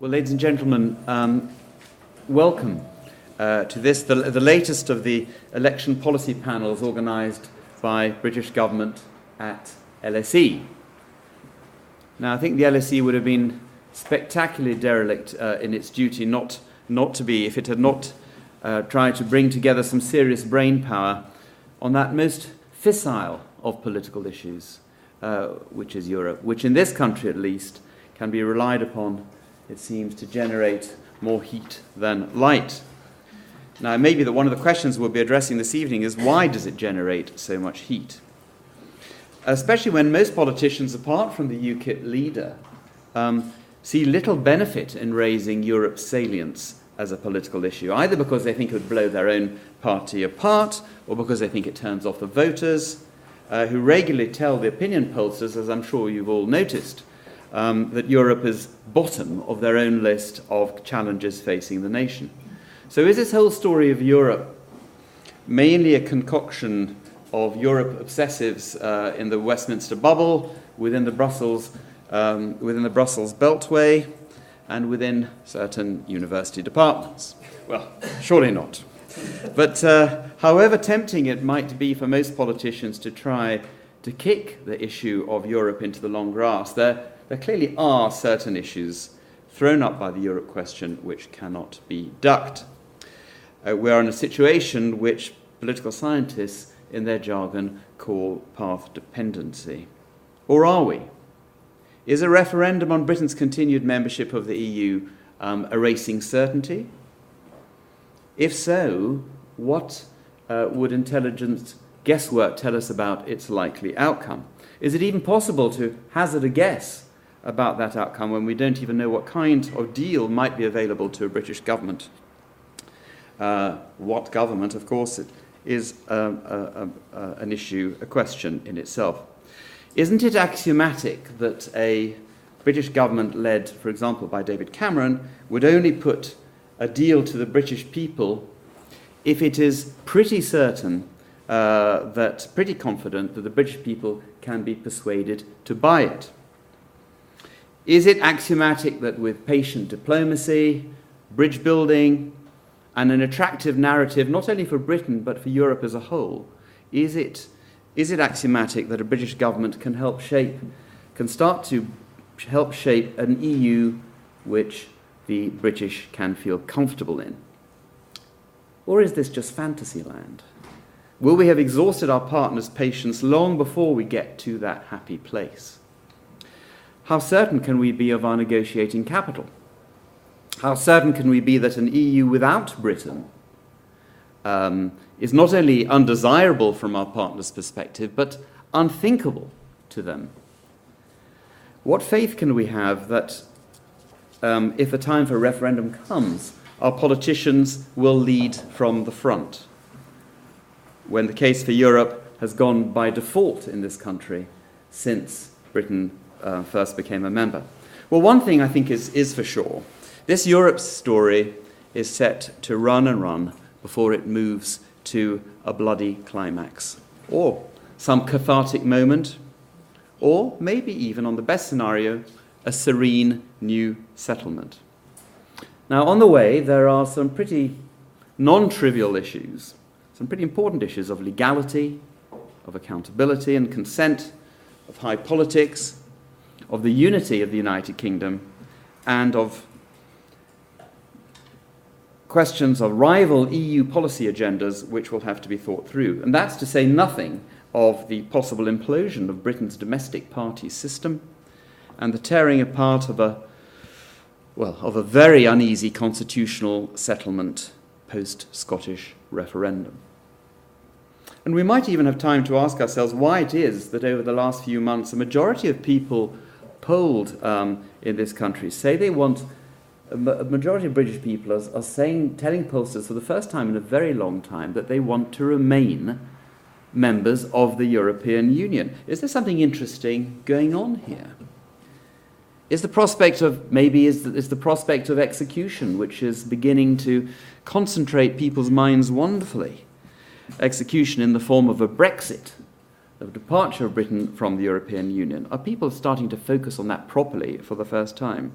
Well, ladies and gentlemen, welcome to this, the latest of the election policy panels organised by British government at LSE. Now, I think the LSE would have been spectacularly derelict in its duty not to be, if it had not tried to bring together some serious brain power on that most fissile of political issues, which is Europe, which in this country at least can be relied upon, it seems, to generate more heat than light. Now, it may be that one of the questions we'll be addressing this evening is why does it generate so much heat? Especially when most politicians, apart from the UKIP leader, see little benefit in raising Europe's salience as a political issue, either because they think it would blow their own party apart, or because they think it turns off the voters, who regularly tell the opinion pollsters, as I'm sure you've all noticed, that Europe is bottom of their own list of challenges facing the nation. So is this whole story of Europe mainly a concoction of Europe obsessives in the Westminster bubble, within the Brussels Beltway, and within certain university departments? Well, surely not. But however tempting it might be for most politicians to try to kick the issue of Europe into the long grass, there clearly are certain issues thrown up by the Europe question which cannot be ducked. We are in a situation which political scientists, in their jargon, call path dependency. Or are we? Is a referendum on Britain's continued membership of the EU erasing certainty? If so, what would intelligent guesswork tell us about its likely outcome? Is it even possible to hazard a guess about that outcome when we don't even know what kind of deal might be available to a British government? What government, of course, is an issue, a question in itself. Isn't it axiomatic that a British government led, for example, by David Cameron, would only put a deal to the British people if it is pretty certain, pretty confident that the British people can be persuaded to buy it? Is it axiomatic that with patient diplomacy, bridge building, and an attractive narrative not only for Britain but for Europe as a whole, is it axiomatic that a British government can start to help shape an EU which the British can feel comfortable in? Or is this just fantasy land? Will we have exhausted our partners' patience long before we get to that happy place? How certain can we be of our negotiating capital? How certain can we be that an EU without Britain is not only undesirable from our partners' perspective, but unthinkable to them? What faith can we have that if the time for a referendum comes, our politicians will lead from the front, when the case for Europe has gone by default in this country since Britain first became a member? Well, one thing I think is for sure. This Europe story is set to run and run before it moves to a bloody climax, or some cathartic moment, or maybe even, on the best scenario, a serene new settlement. Now, on the way, there are some pretty non-trivial issues, some pretty important issues of legality, of accountability and consent, of high politics, of the unity of the United Kingdom, and of questions of rival EU policy agendas which will have to be thought through. And that's to say nothing of the possible implosion of Britain's domestic party system and the tearing apart of a very uneasy constitutional settlement post-Scottish referendum. And we might even have time to ask ourselves why it is that over the last few months a majority of people polled in this country say they want. A majority of British people are telling pollsters for the first time in a very long time that they want to remain members of the European Union. Is there something interesting going on here? Is the prospect of execution, which is beginning to concentrate people's minds wonderfully? Execution in the form of a Brexit, of departure of Britain from the European Union. Are people starting to focus on that properly for the first time?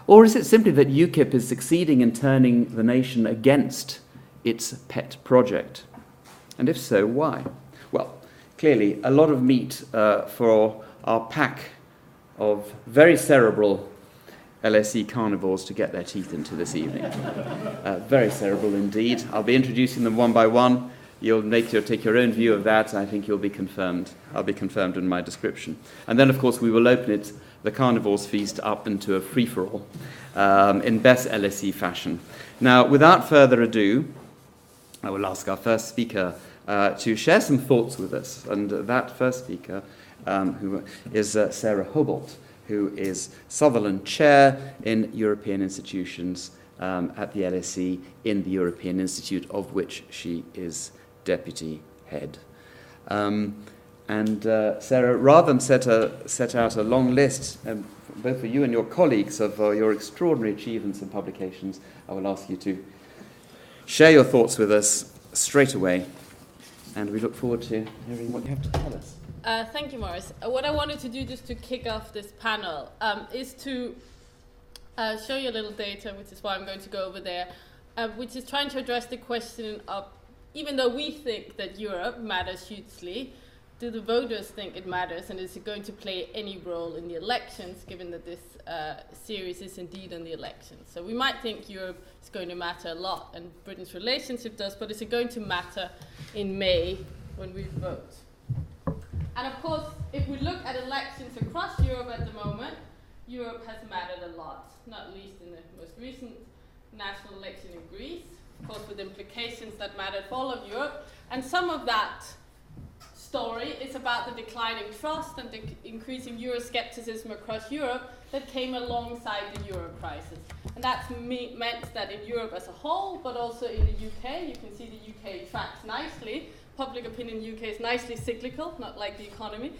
Or is it simply that UKIP is succeeding in turning the nation against its pet project? And if so, why? Well, clearly, a lot of meat for our pack of very cerebral LSE carnivores to get their teeth into this evening. Very cerebral indeed. I'll be introducing them one by one. You'll take your own view of that. I think you'll be confirmed. I'll be confirmed in my description. And then, of course, we will open the carnivores feast up into a free-for-all in best LSE fashion. Now, without further ado, I will ask our first speaker to share some thoughts with us. And that first speaker who is Sara Hobolt, who is Sutherland Chair in European Institutions at the LSE in the European Institute, of which she is Deputy Head. Sara, rather than set out a long list, both for you and your colleagues, of your extraordinary achievements and publications, I will ask you to share your thoughts with us straight away, and we look forward to hearing what you have to tell us. Thank you, Maurice. What I wanted to do just to kick off this panel is to show you a little data, which is why I'm going to go over there, which is trying to address the question of, even though we think that Europe matters hugely, do the voters think it matters, and is it going to play any role in the elections, given that this series is indeed on the elections? So we might think Europe is going to matter a lot, and Britain's relationship does, but is it going to matter in May when we vote? And of course, if we look at elections across Europe at the moment, Europe has mattered a lot, not least in the most recent national election in Greece, of course with implications that mattered for all of Europe. And some of that story is about the declining trust and the increasing Euroscepticism across Europe that came alongside the euro crisis. And that's meant that in Europe as a whole, but also in the UK, you can see the UK tracks nicely. Public opinion in the UK is nicely cyclical, not like the economy,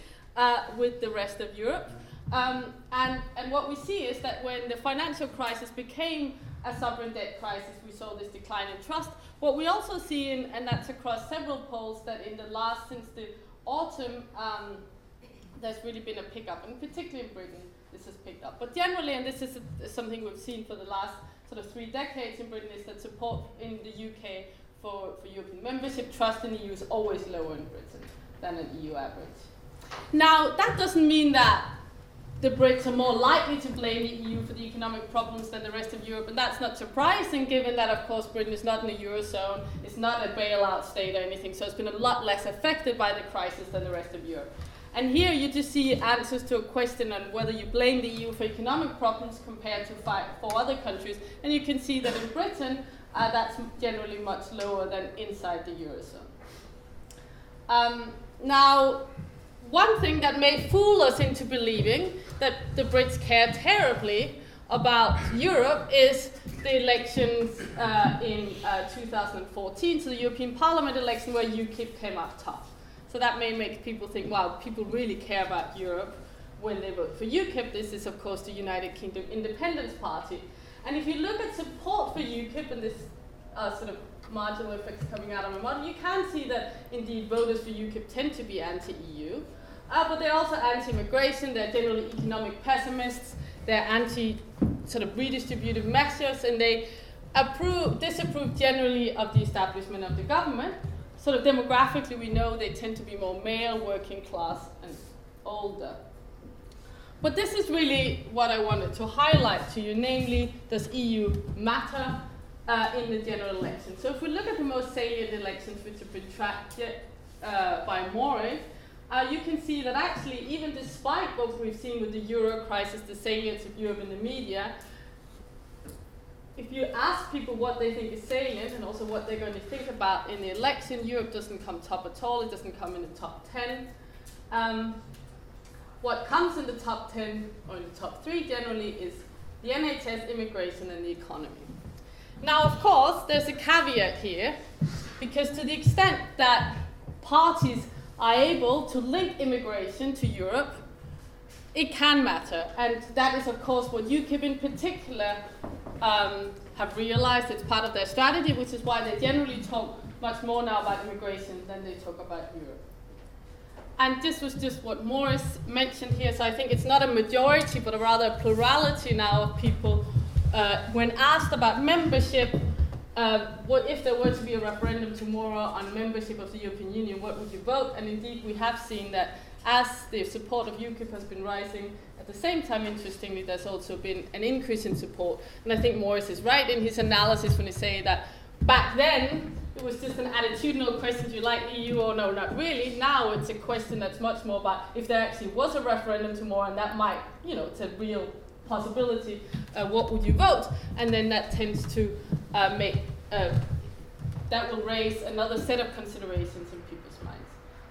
with the rest of Europe. And what we see is that when the financial crisis became a sovereign debt crisis, we saw this decline in trust. What we also see, and that's across several polls, that in the last, since the autumn, there's really been a pickup, and particularly in Britain, this has picked up. But generally, and this is something we've seen for the last sort of 3 decades in Britain, is that support in the UK for European membership, trust in the EU is always lower in Britain than an EU average. Now, that doesn't mean that the Brits are more likely to blame the EU for the economic problems than the rest of Europe, and that's not surprising given that, of course, Britain is not in the Eurozone, it's not a bailout state or anything, so it's been a lot less affected by the crisis than the rest of Europe. And here you just see answers to a question on whether you blame the EU for economic problems compared to 4 other countries, and you can see that in Britain, that's generally much lower than inside the Eurozone. Now, one thing that may fool us into believing that the Brits care terribly about Europe is the elections in 2014, so the European Parliament election where UKIP came up top. So that may make people think, wow, people really care about Europe when they vote for UKIP. This is, of course, the United Kingdom Independence Party. And if you look at support for UKIP and this sort of marginal effects coming out of my model, you can see that, indeed, voters for UKIP tend to be anti-EU. But they're also anti-immigration, they're generally economic pessimists, they're anti-sort of redistributive measures, and they disapprove generally of the establishment of the government. Sort of demographically, we know they tend to be more male, working class, and older. But this is really what I wanted to highlight to you, namely, does EU matter in the general election? So if we look at the most salient elections which have been tracked by Maurice, you can see that actually, even despite what we've seen with the euro crisis, the salience of Europe in the media, if you ask people what they think is salient and also what they're going to think about in the election, Europe doesn't come top at all, it doesn't come in the top 10. What comes in the top 10 or in the top 3 generally is the NHS, immigration, and the economy. Now, of course, there's a caveat here, because to the extent that parties are able to link immigration to Europe, it can matter. And that is, of course, what UKIP in particular have realized. It's part of their strategy, which is why they generally talk much more now about immigration than they talk about Europe. And this was just what Maurice mentioned here, so I think it's not a majority, but rather a plurality now of people when asked about membership, what if there were to be a referendum tomorrow on membership of the European Union, what would you vote? And indeed, we have seen that as the support of UKIP has been rising, at the same time, interestingly, there's also been an increase in support. And I think Maurice is right in his analysis when he say that back then, it was just an attitudinal question, do you like EU or no, not really. Now it's a question that's much more about if there actually was a referendum tomorrow, and that might, it's a real possibility, what would you vote? And then that tends to that will raise another set of considerations in people's minds.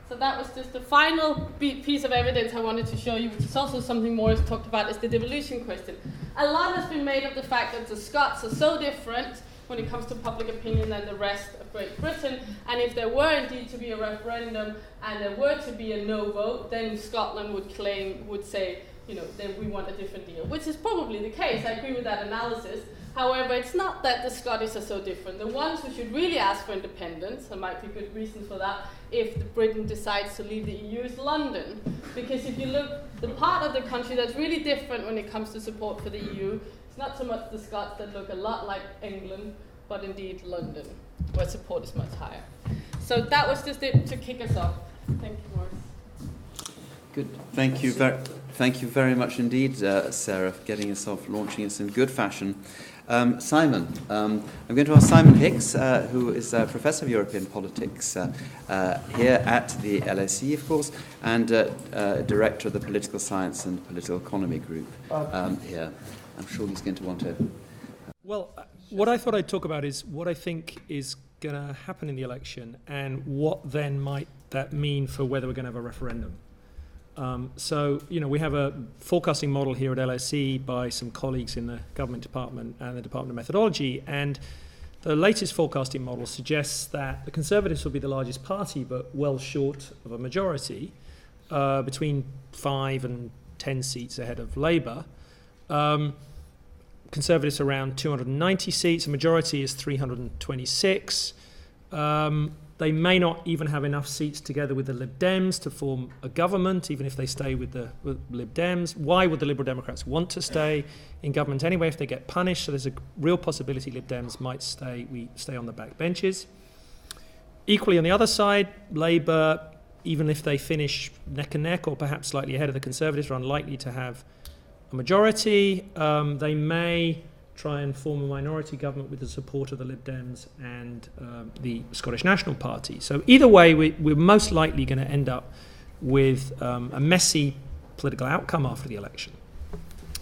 So that was just the final piece of evidence I wanted to show you, which is also something Maurice talked about, is the devolution question. A lot has been made of the fact that the Scots are so different when it comes to public opinion than the rest of Great Britain, and if there were indeed to be a referendum and there were to be a no vote, then Scotland would say, then we want a different deal, which is probably the case. I agree with that analysis. However, it's not that the Scottish are so different. The ones who should really ask for independence, there might be good reasons for that, if Britain decides to leave the EU, is London. Because if you look, the part of the country that's really different when it comes to support for the EU, it's not so much the Scots that look a lot like England, but indeed London, where support is much higher. So that was just it to kick us off. Thank you, Maurice. Good. Thank you very much indeed, Sarah, for getting us off, launching us in good fashion. Simon, I'm going to ask Simon Hicks, who is a professor of European politics here at the LSE, of course, and director of the Political Science and Political Economy group here. I'm sure he's going to want to... Well, what I thought I'd talk about is what I think is going to happen in the election and what then might that mean for whether we're going to have a referendum. So, we have a forecasting model here at LSE by some colleagues in the government department and the Department of Methodology, and the latest forecasting model suggests that the Conservatives will be the largest party, but well short of a majority, between 5 and 10 seats ahead of Labour. Conservatives around 290 seats, a majority is 326. They may not even have enough seats together with the Lib Dems to form a government, even if they stay with the Lib Dems. Why would the Liberal Democrats want to stay in government anyway if they get punished? So there's a real possibility Lib Dems might stay on the back benches. Equally on the other side, Labour, even if they finish neck and neck or perhaps slightly ahead of the Conservatives, are unlikely to have a majority. They may try and form a minority government with the support of the Lib Dems and the Scottish National Party. So either way, we're most likely going to end up with a messy political outcome after the election.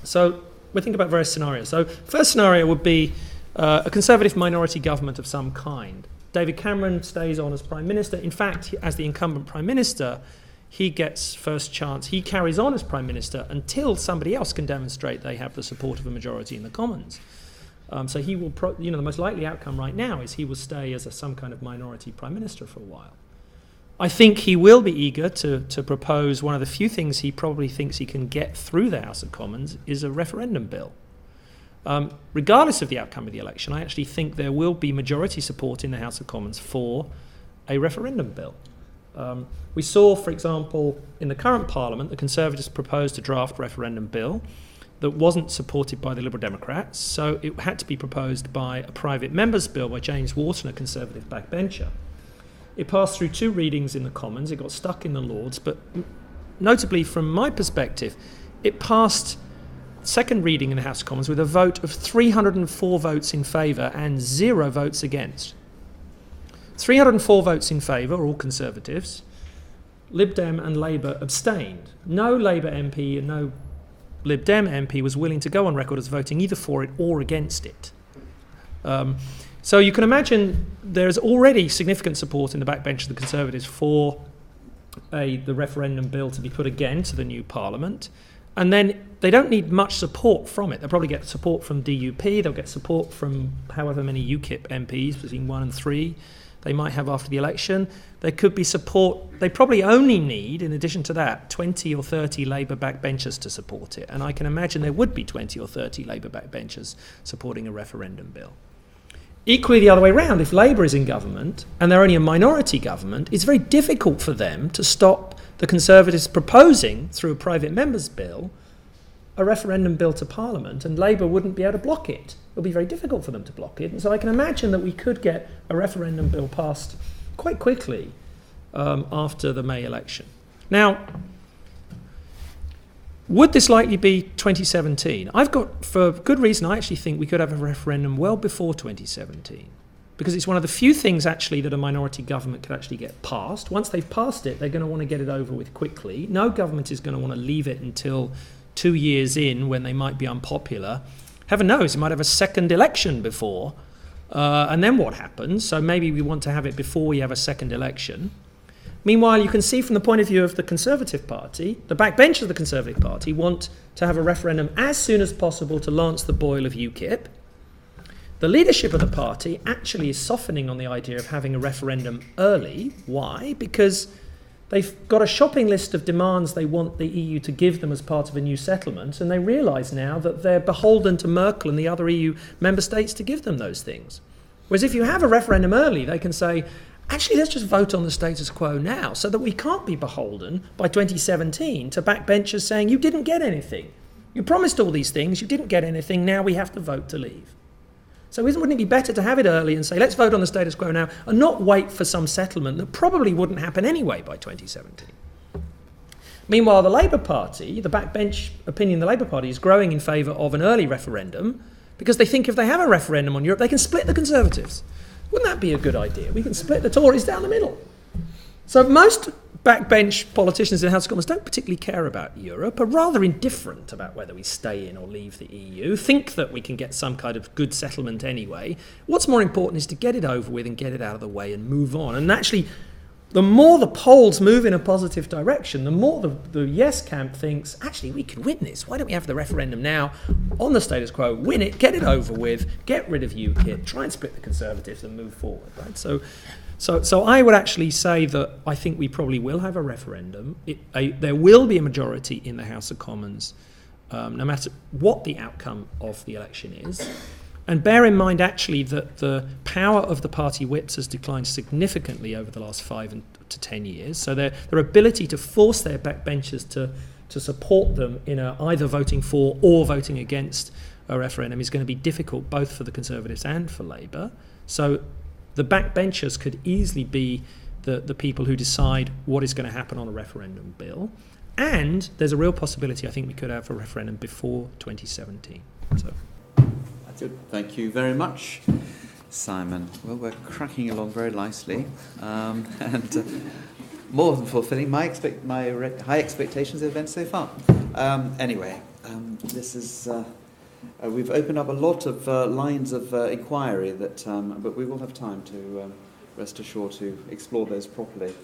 So we're thinking about various scenarios. So first scenario would be a Conservative minority government of some kind. David Cameron stays on as Prime Minister. In fact, as the incumbent Prime Minister, he gets first chance. He carries on as Prime Minister until somebody else can demonstrate they have the support of a majority in the Commons. So he will, the most likely outcome right now is he will stay as some kind of minority Prime Minister for a while. I think he will be eager to propose one of the few things he probably thinks he can get through the House of Commons is a referendum bill. Regardless of the outcome of the election, I actually think there will be majority support in the House of Commons for a referendum bill. We saw, for example, in the current Parliament, the Conservatives proposed a draft referendum bill that wasn't supported by the Liberal Democrats, so it had to be proposed by a private member's bill by James Wharton, a Conservative backbencher. It passed through 2 readings in the Commons, it got stuck in the Lords, but notably from my perspective, it passed second reading in the House of Commons with a vote of 304 votes in favour and 0 votes against. 304 votes in favour, all Conservatives. Lib Dem and Labour abstained. No Labour MP and no Lib Dem MP was willing to go on record as voting either for it or against it. So you can imagine there's already significant support in the backbench of the Conservatives for the referendum bill to be put again to the new Parliament. And then they don't need much support from it. They'll probably get support from DUP. They'll get support from however many UKIP MPs, between 1 and 3. They might have after the election. There could be support. They probably only need, in addition to that, 20 or 30 Labour backbenchers to support it. And I can imagine there would be 20 or 30 Labour backbenchers supporting a referendum bill. Equally the other way around, if Labour is in government and they're only a minority government, it's very difficult for them to stop the Conservatives proposing, through a private member's bill, a referendum bill to Parliament, and Labour wouldn't be able to block it. It would be very difficult for them to block it. And so I can imagine that we could get a referendum bill passed quite quickly after the May election. Now, would this likely be 2017? For good reason, I actually think we could have a referendum well before 2017. Because it's one of the few things actually that a minority government could actually get passed. Once they've passed it, they're going to want to get it over with quickly. No government is going to want to leave it until 2 years in when they might be unpopular. Heaven knows, it might have a second election before. And then what happens? So maybe we want to have it before we have a second election. Meanwhile, you can see from the point of view of the Conservative Party, the backbench of the Conservative Party want to have a referendum as soon as possible to lance the boil of UKIP. The leadership of the party actually is softening on the idea of having a referendum early. Why? Because they've got a shopping list of demands they want the EU to give them as part of a new settlement, and they realise now that they're beholden to Merkel and the other EU member states to give them those things. Whereas if you have a referendum early, they can say, actually, let's just vote on the status quo now, so that we can't be beholden by 2017 to backbenchers saying, you didn't get anything. You promised all these things, you didn't get anything, now we have to vote to leave. So wouldn't it be better to have it early and say, let's vote on the status quo now, and not wait for some settlement that probably wouldn't happen anyway by 2017? Meanwhile, the Labour Party, the backbench opinion, the Labour Party is growing in favour of an early referendum because they think if they have a referendum on Europe, they can split the Conservatives. Wouldn't that be a good idea? We can split the Tories down the middle. So most backbench politicians in the House of Commons don't particularly care about Europe, are rather indifferent about whether we stay in or leave the EU, think that we can get some kind of good settlement anyway. What's more important is to get it over with and get it out of the way and move on. And actually, the more the polls move in a positive direction, the more the yes camp thinks, actually, we can win this. Why don't we have the referendum now on the status quo, win it, get it over with, get rid of UKIP, try and split the Conservatives and move forward, right? So I would actually say that I think we probably will have a referendum. There will be a majority in the House of Commons, no matter what the outcome of the election is. And bear in mind, actually, that the power of the party whips has declined significantly over the last 5 to 10 years. So their ability to force their backbenchers to support them in either voting for or voting against a referendum is going to be difficult both for the Conservatives and for Labour. So the backbenchers could easily be the people who decide what is going to happen on a referendum bill. And there's a real possibility, I think, we could have a referendum before 2017. So. Good. Thank you very much, Simon. Well, we're cracking along very nicely, and more than fulfilling my high expectations of the event so far. Anyway, this is we've opened up a lot of lines of inquiry that, but we will have time to rest assured to explore those properly.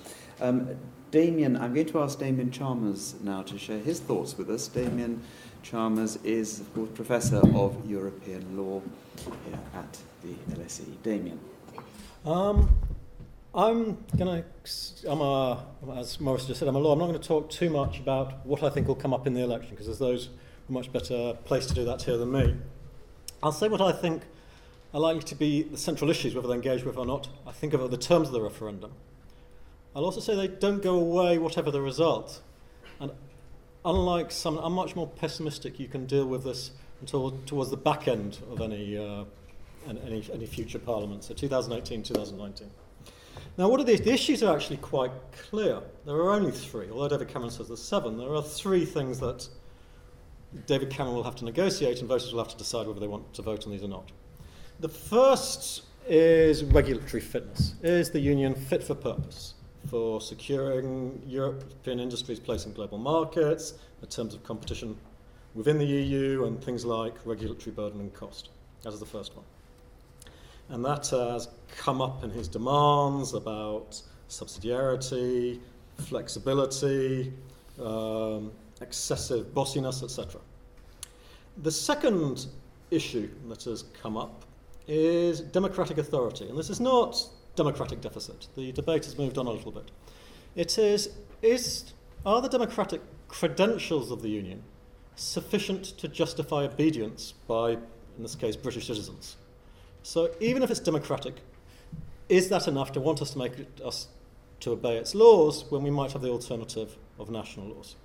Damian, I'm going to ask Damian Chalmers now to share his thoughts with us. Damian Chalmers is, of course, Professor of European Law here at the LSE. Damian. As Maurice just said, I'm a lawyer. I'm not going to talk too much about what I think will come up in the election, because there's those who are much better placed to do that here than me. I'll say what I think are likely to be the central issues, whether they engage with or not. I think of the terms of the referendum. I'll also say they don't go away whatever the result. And unlike some, I'm much more pessimistic you can deal with this until towards the back end of any future parliament, so 2018, 2019. Now, what are these? The issues are actually quite clear. There are only 3, although David Cameron says there's 7. There are 3 things that David Cameron will have to negotiate, and voters will have to decide whether they want to vote on these or not. The first is regulatory fitness. Is the union fit for purpose for securing European industries' place in global markets, in terms of competition within the EU and things like regulatory burden and cost? That is the first one. And that has come up in his demands about subsidiarity, flexibility, excessive bossiness, etc. The second issue that has come up is democratic authority. And this is not democratic deficit. The debate has moved on a little bit. It are the democratic credentials of the Union sufficient to justify obedience by, in this case, British citizens? So even if it's democratic, is that enough to want us to obey its laws when we might have the alternative of national laws?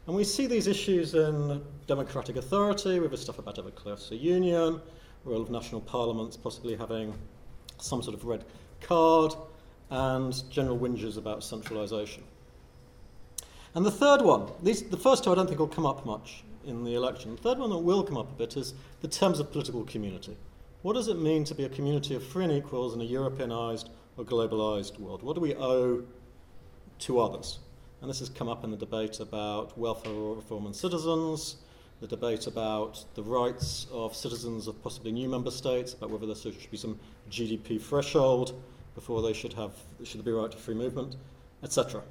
And we see these issues in democratic authority, with the stuff about ever closer union, role of national parliaments possibly having some sort of red card, and general whinges about centralisation. And the third one, the first two I don't think will come up much in the election. The third one that will come up a bit is the terms of political community. What does it mean to be a community of free and equals in a Europeanised or globalised world? What do we owe to others? And this has come up in the debate about welfare reform and citizens, the debate about the rights of citizens of possibly new member states, about whether there should be some GDP threshold before they should be right to free movement, etc.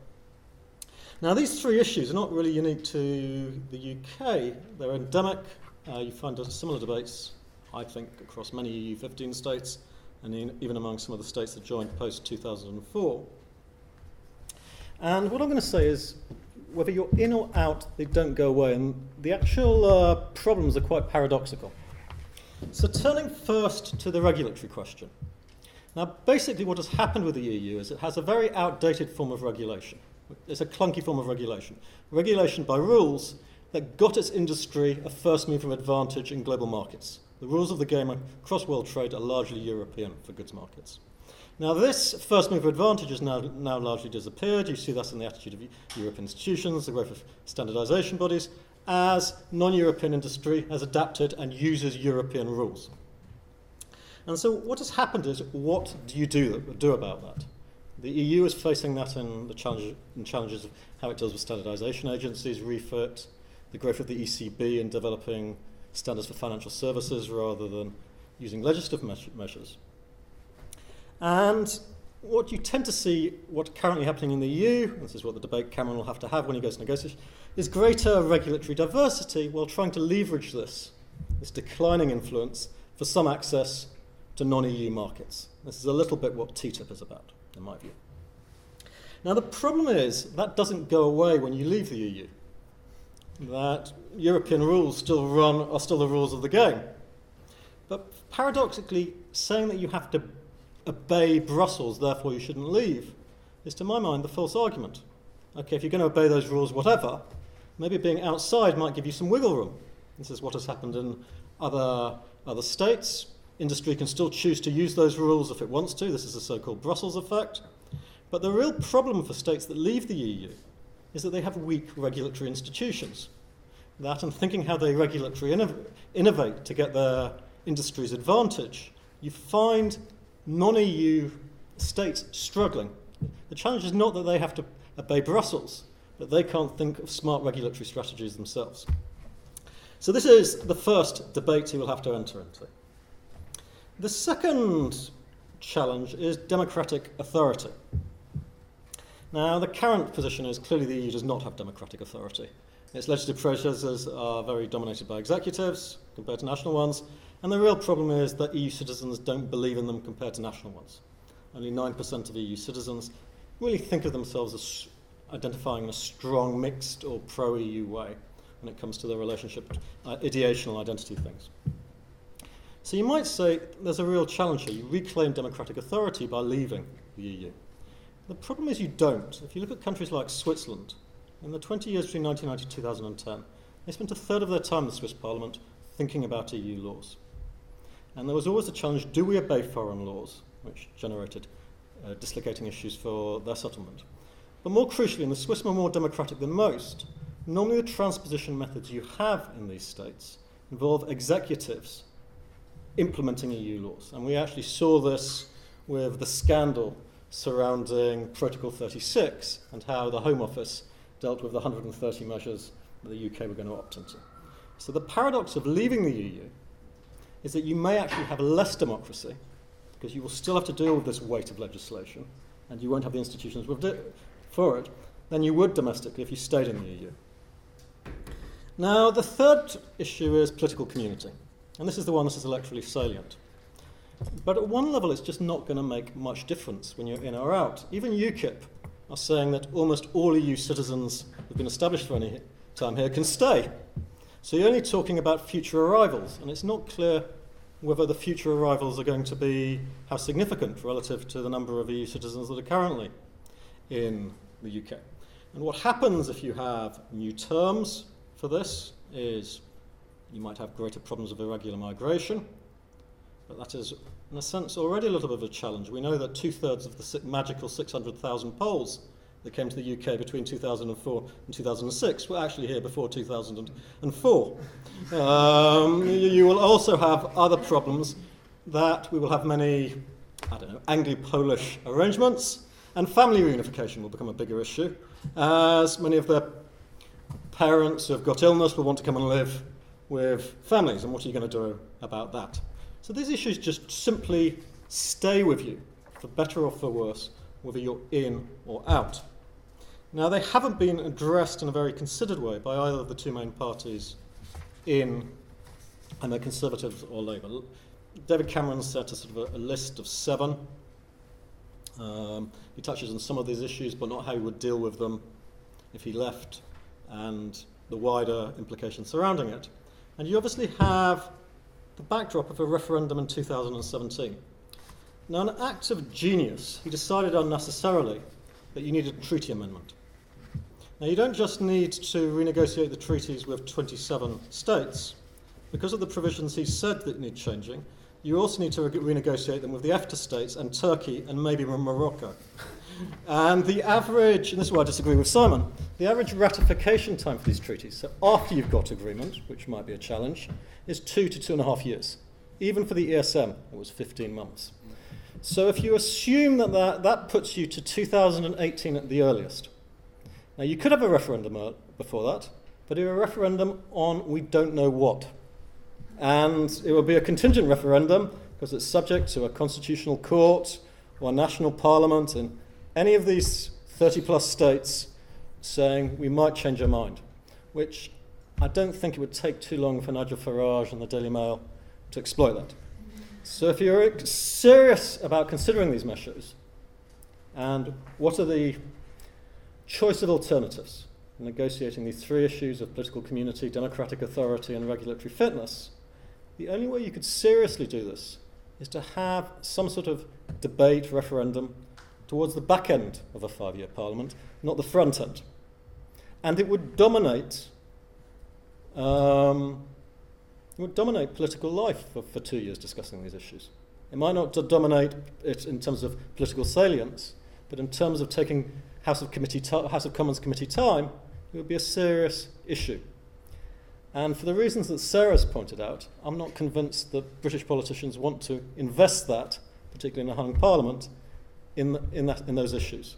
Now, these three issues are not really unique to the UK. They're endemic. You find similar debates, I think, across many EU 15 states, and even among some of the states that joined post-2004. And what I'm going to say is, whether you're in or out, they don't go away, and the actual problems are quite paradoxical. So turning first to the regulatory question. Now, basically what has happened with the EU is it has a very outdated form of regulation. It's a clunky form of regulation. Regulation by rules that got its industry a first mover advantage in global markets. The rules of the game across world trade are largely European for goods markets. Now, this first mover advantage has now largely disappeared. You see that in the attitude of European institutions, the growth of standardisation bodies, as non-European industry has adapted and uses European rules. And so what has happened is, what do you do about that? The EU is facing that in the challenges of how it deals with standardisation agencies, refit, the growth of the ECB in developing standards for financial services rather than using legislative measures. And what you tend to see, what's currently happening in the EU, and this is what the debate Cameron will have to have when he goes to negotiation, is greater regulatory diversity while trying to leverage this declining influence for some access to non-EU markets. This is a little bit what TTIP is about, in my view. Now, the problem is that doesn't go away when you leave the EU. That European rules are still the rules of the game. But paradoxically, saying that you have to obey Brussels, therefore you shouldn't leave, is, to my mind, the false argument. Okay, if you're going to obey those rules, whatever, maybe being outside might give you some wiggle room. This is what has happened in other states. Industry can still choose to use those rules if it wants to. This is the so-called Brussels effect. But the real problem for states that leave the EU is that they have weak regulatory institutions. That, and thinking how they regulatory innovate to get their industry's advantage, you find non-EU states struggling. The challenge is not that they have to obey Brussels, but they can't think of smart regulatory strategies themselves. So this is the first debate he will have to enter into. The second challenge is democratic authority. Now, the current position is clearly the EU does not have democratic authority. Its legislative processes are very dominated by executives compared to national ones, and the real problem is that EU citizens don't believe in them compared to national ones. Only 9% of EU citizens really think of themselves as identifying in a strong, mixed or pro-EU way when it comes to their relationship, ideational identity things. So you might say there's a real challenge here. You reclaim democratic authority by leaving the EU. The problem is you don't. If you look at countries like Switzerland, in the 20 years between 1990 and 2010, they spent a third of their time in the Swiss Parliament thinking about EU laws. And there was always the challenge, do we obey foreign laws, which generated dislocating issues for their settlement. But more crucially, and the Swiss were more democratic than most, normally the transposition methods you have in these states involve executives implementing EU laws. And we actually saw this with the scandal surrounding Protocol 36 and how the Home Office dealt with the 130 measures that the UK were going to opt into. So the paradox of leaving the EU is that you may actually have less democracy because you will still have to deal with this weight of legislation and you won't have the institutions for it than you would domestically if you stayed in the EU. Now, the third issue is political community. And this is the one that is electorally salient. But at one level, it's just not going to make much difference when you're in or out. Even UKIP are saying that almost all EU citizens who have been established for any time here can stay. So you're only talking about future arrivals, and it's not clear whether the future arrivals are going to be how significant relative to the number of EU citizens that are currently in the UK. And what happens if you have new terms for this is you might have greater problems of irregular migration, but that is, in a sense, already a little bit of a challenge. We know that 2/3 of the magical 600,000 Poles that came to the UK between 2004 and 2006 were actually here before 2004. You will also have other problems that we will have many, Anglo-Polish arrangements, and family reunification will become a bigger issue, as many of the parents who have got illness will want to come and live with families, and what are you going to do about that? So these issues just simply stay with you, for better or for worse, whether you're in or out. Now, they haven't been addressed in a very considered way by either of the two main parties in either Conservatives or Labour. David Cameron set a sort of a list of 7. He touches on some of these issues, but not how he would deal with them if he left, and the wider implications surrounding it. And you obviously have the backdrop of a referendum in 2017. Now, an act of genius, he decided unnecessarily that you needed a treaty amendment. Now, you don't just need to renegotiate the treaties with 27 states. Because of the provisions he said that need changing, you also need to renegotiate them with the EFTA states and Turkey and maybe Morocco. And the average, and this is where I disagree with Simon, the average ratification time for these treaties, so after you've got agreement, which might be a challenge, is 2 to 2.5 years. Even for the ESM, it was 15 months. So if you assume that puts you to 2018 at the earliest. Now, you could have a referendum before that, but a referendum on we don't know what. And it will be a contingent referendum because it's subject to a constitutional court or a national parliament in any of these 30-plus states saying we might change our mind, which I don't think it would take too long for Nigel Farage and the Daily Mail to exploit that. So if you're serious about considering these measures, and what are the choice of alternatives in negotiating these 3 issues of political community, democratic authority, and regulatory fitness, the only way you could seriously do this is to have some sort of debate, referendum, towards the back end of a 5-year parliament, not the front end. And it would dominate political life for 2 years discussing these issues. It might not dominate it in terms of political salience, but in terms of taking House of Commons committee time, it would be a serious issue. And for the reasons that Sarah's pointed out, I'm not convinced that British politicians want to invest that, particularly in a hung parliament, in those issues.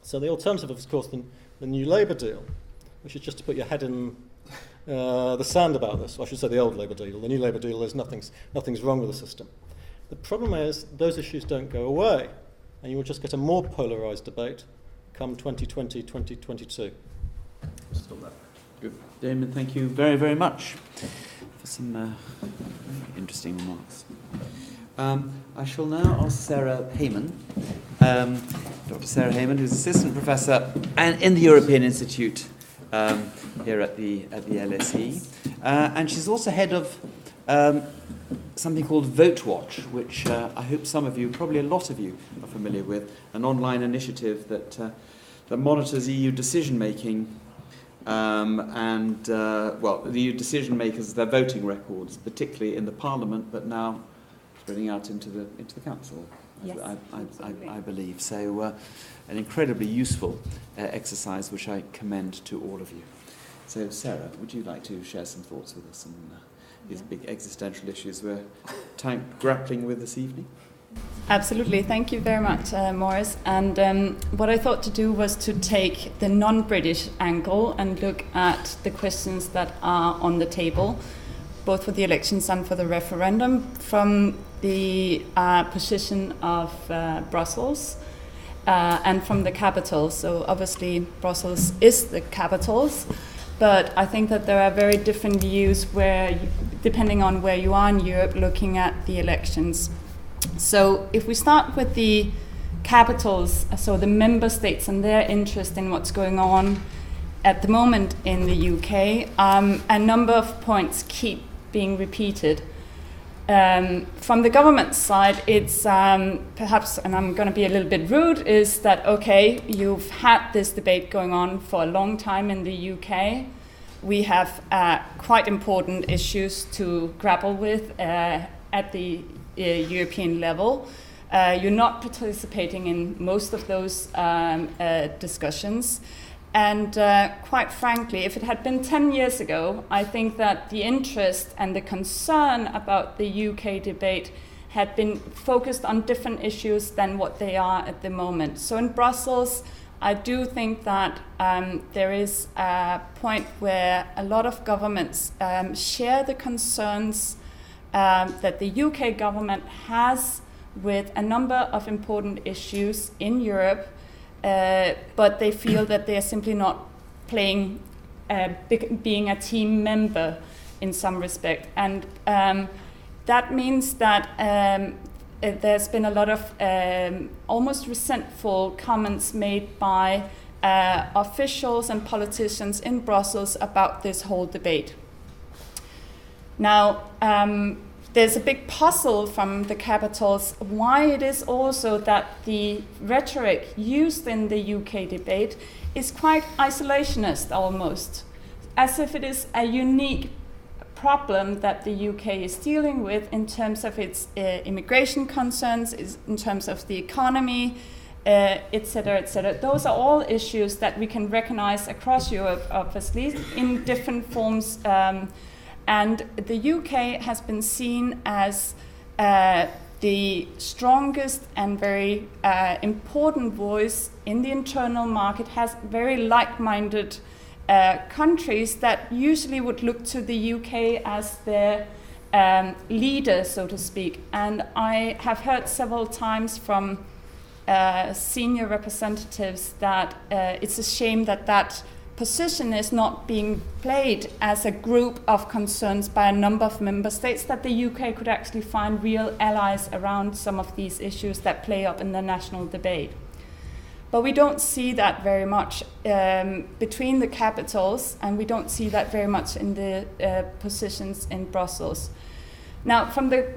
So the alternative, of course, the new Labour deal, which is just to put your head in the sand about this. Or I should say the old Labour deal. The new Labour deal is nothing's wrong with the system. The problem is those issues don't go away, and you will just get a more polarised debate come 2020, 2022. Stop that. Good. Damian, thank you very, very much for some interesting remarks. I shall now ask Sara Hagemann, Dr. Sara Hagemann, who's Assistant Professor in the European Institute here at the LSE, and she's also head of something called Vote Watch, which I hope some of you, probably a lot of you, are familiar with, an online initiative that monitors EU decision-making the EU decision-makers, their voting records, particularly in the Parliament, but now spreading out into the Council, yes, I believe. So an incredibly useful exercise, which I commend to all of you. So, Sara, would you like to share some thoughts with us on these big existential issues we're grappling with this evening? Absolutely. Thank you very much, Maurice. And what I thought to do was to take the non-British angle and look at the questions that are on the table, both for the elections and for the referendum, from the position of Brussels and from the capital. So obviously Brussels is the capitals, but I think that there are very different views where, depending on where you are in Europe, looking at the elections. So if we start with the capitals, so the member states and their interest in what's going on at the moment in the UK, a number of points keep being repeated. From the government side, it's perhaps, and I'm going to be a little bit rude, is that, okay, you've had this debate going on for a long time in the UK. We have quite important issues to grapple with at the European level. You're not participating in most of those discussions. And quite frankly, if it had been 10 years ago, I think that the interest and the concern about the UK debate had been focused on different issues than what they are at the moment. So in Brussels, I do think that there is a point where a lot of governments share the concerns that the UK government has with a number of important issues in Europe, but they feel that they are simply not being a team member in some respect. And that means that there's been a lot of almost resentful comments made by officials and politicians in Brussels about this whole debate. Now, there's a big puzzle from the capitals why it is also that the rhetoric used in the UK debate is quite isolationist almost, as if it is a unique problem that the UK is dealing with in terms of its immigration concerns, in terms of the economy, etc., etc. Those are all issues that we can recognize across Europe, obviously, in different forms. And the UK has been seen as the strongest and very important voice in the internal market, has very like-minded countries that usually would look to the UK as their leader, so to speak. And I have heard several times from senior representatives that it's a shame that that position is not being played as a group of concerns by a number of member states, that the UK could actually find real allies around some of these issues that play up in the national debate. But we don't see that very much between the capitals, and we don't see that very much in the positions in Brussels. Now, from the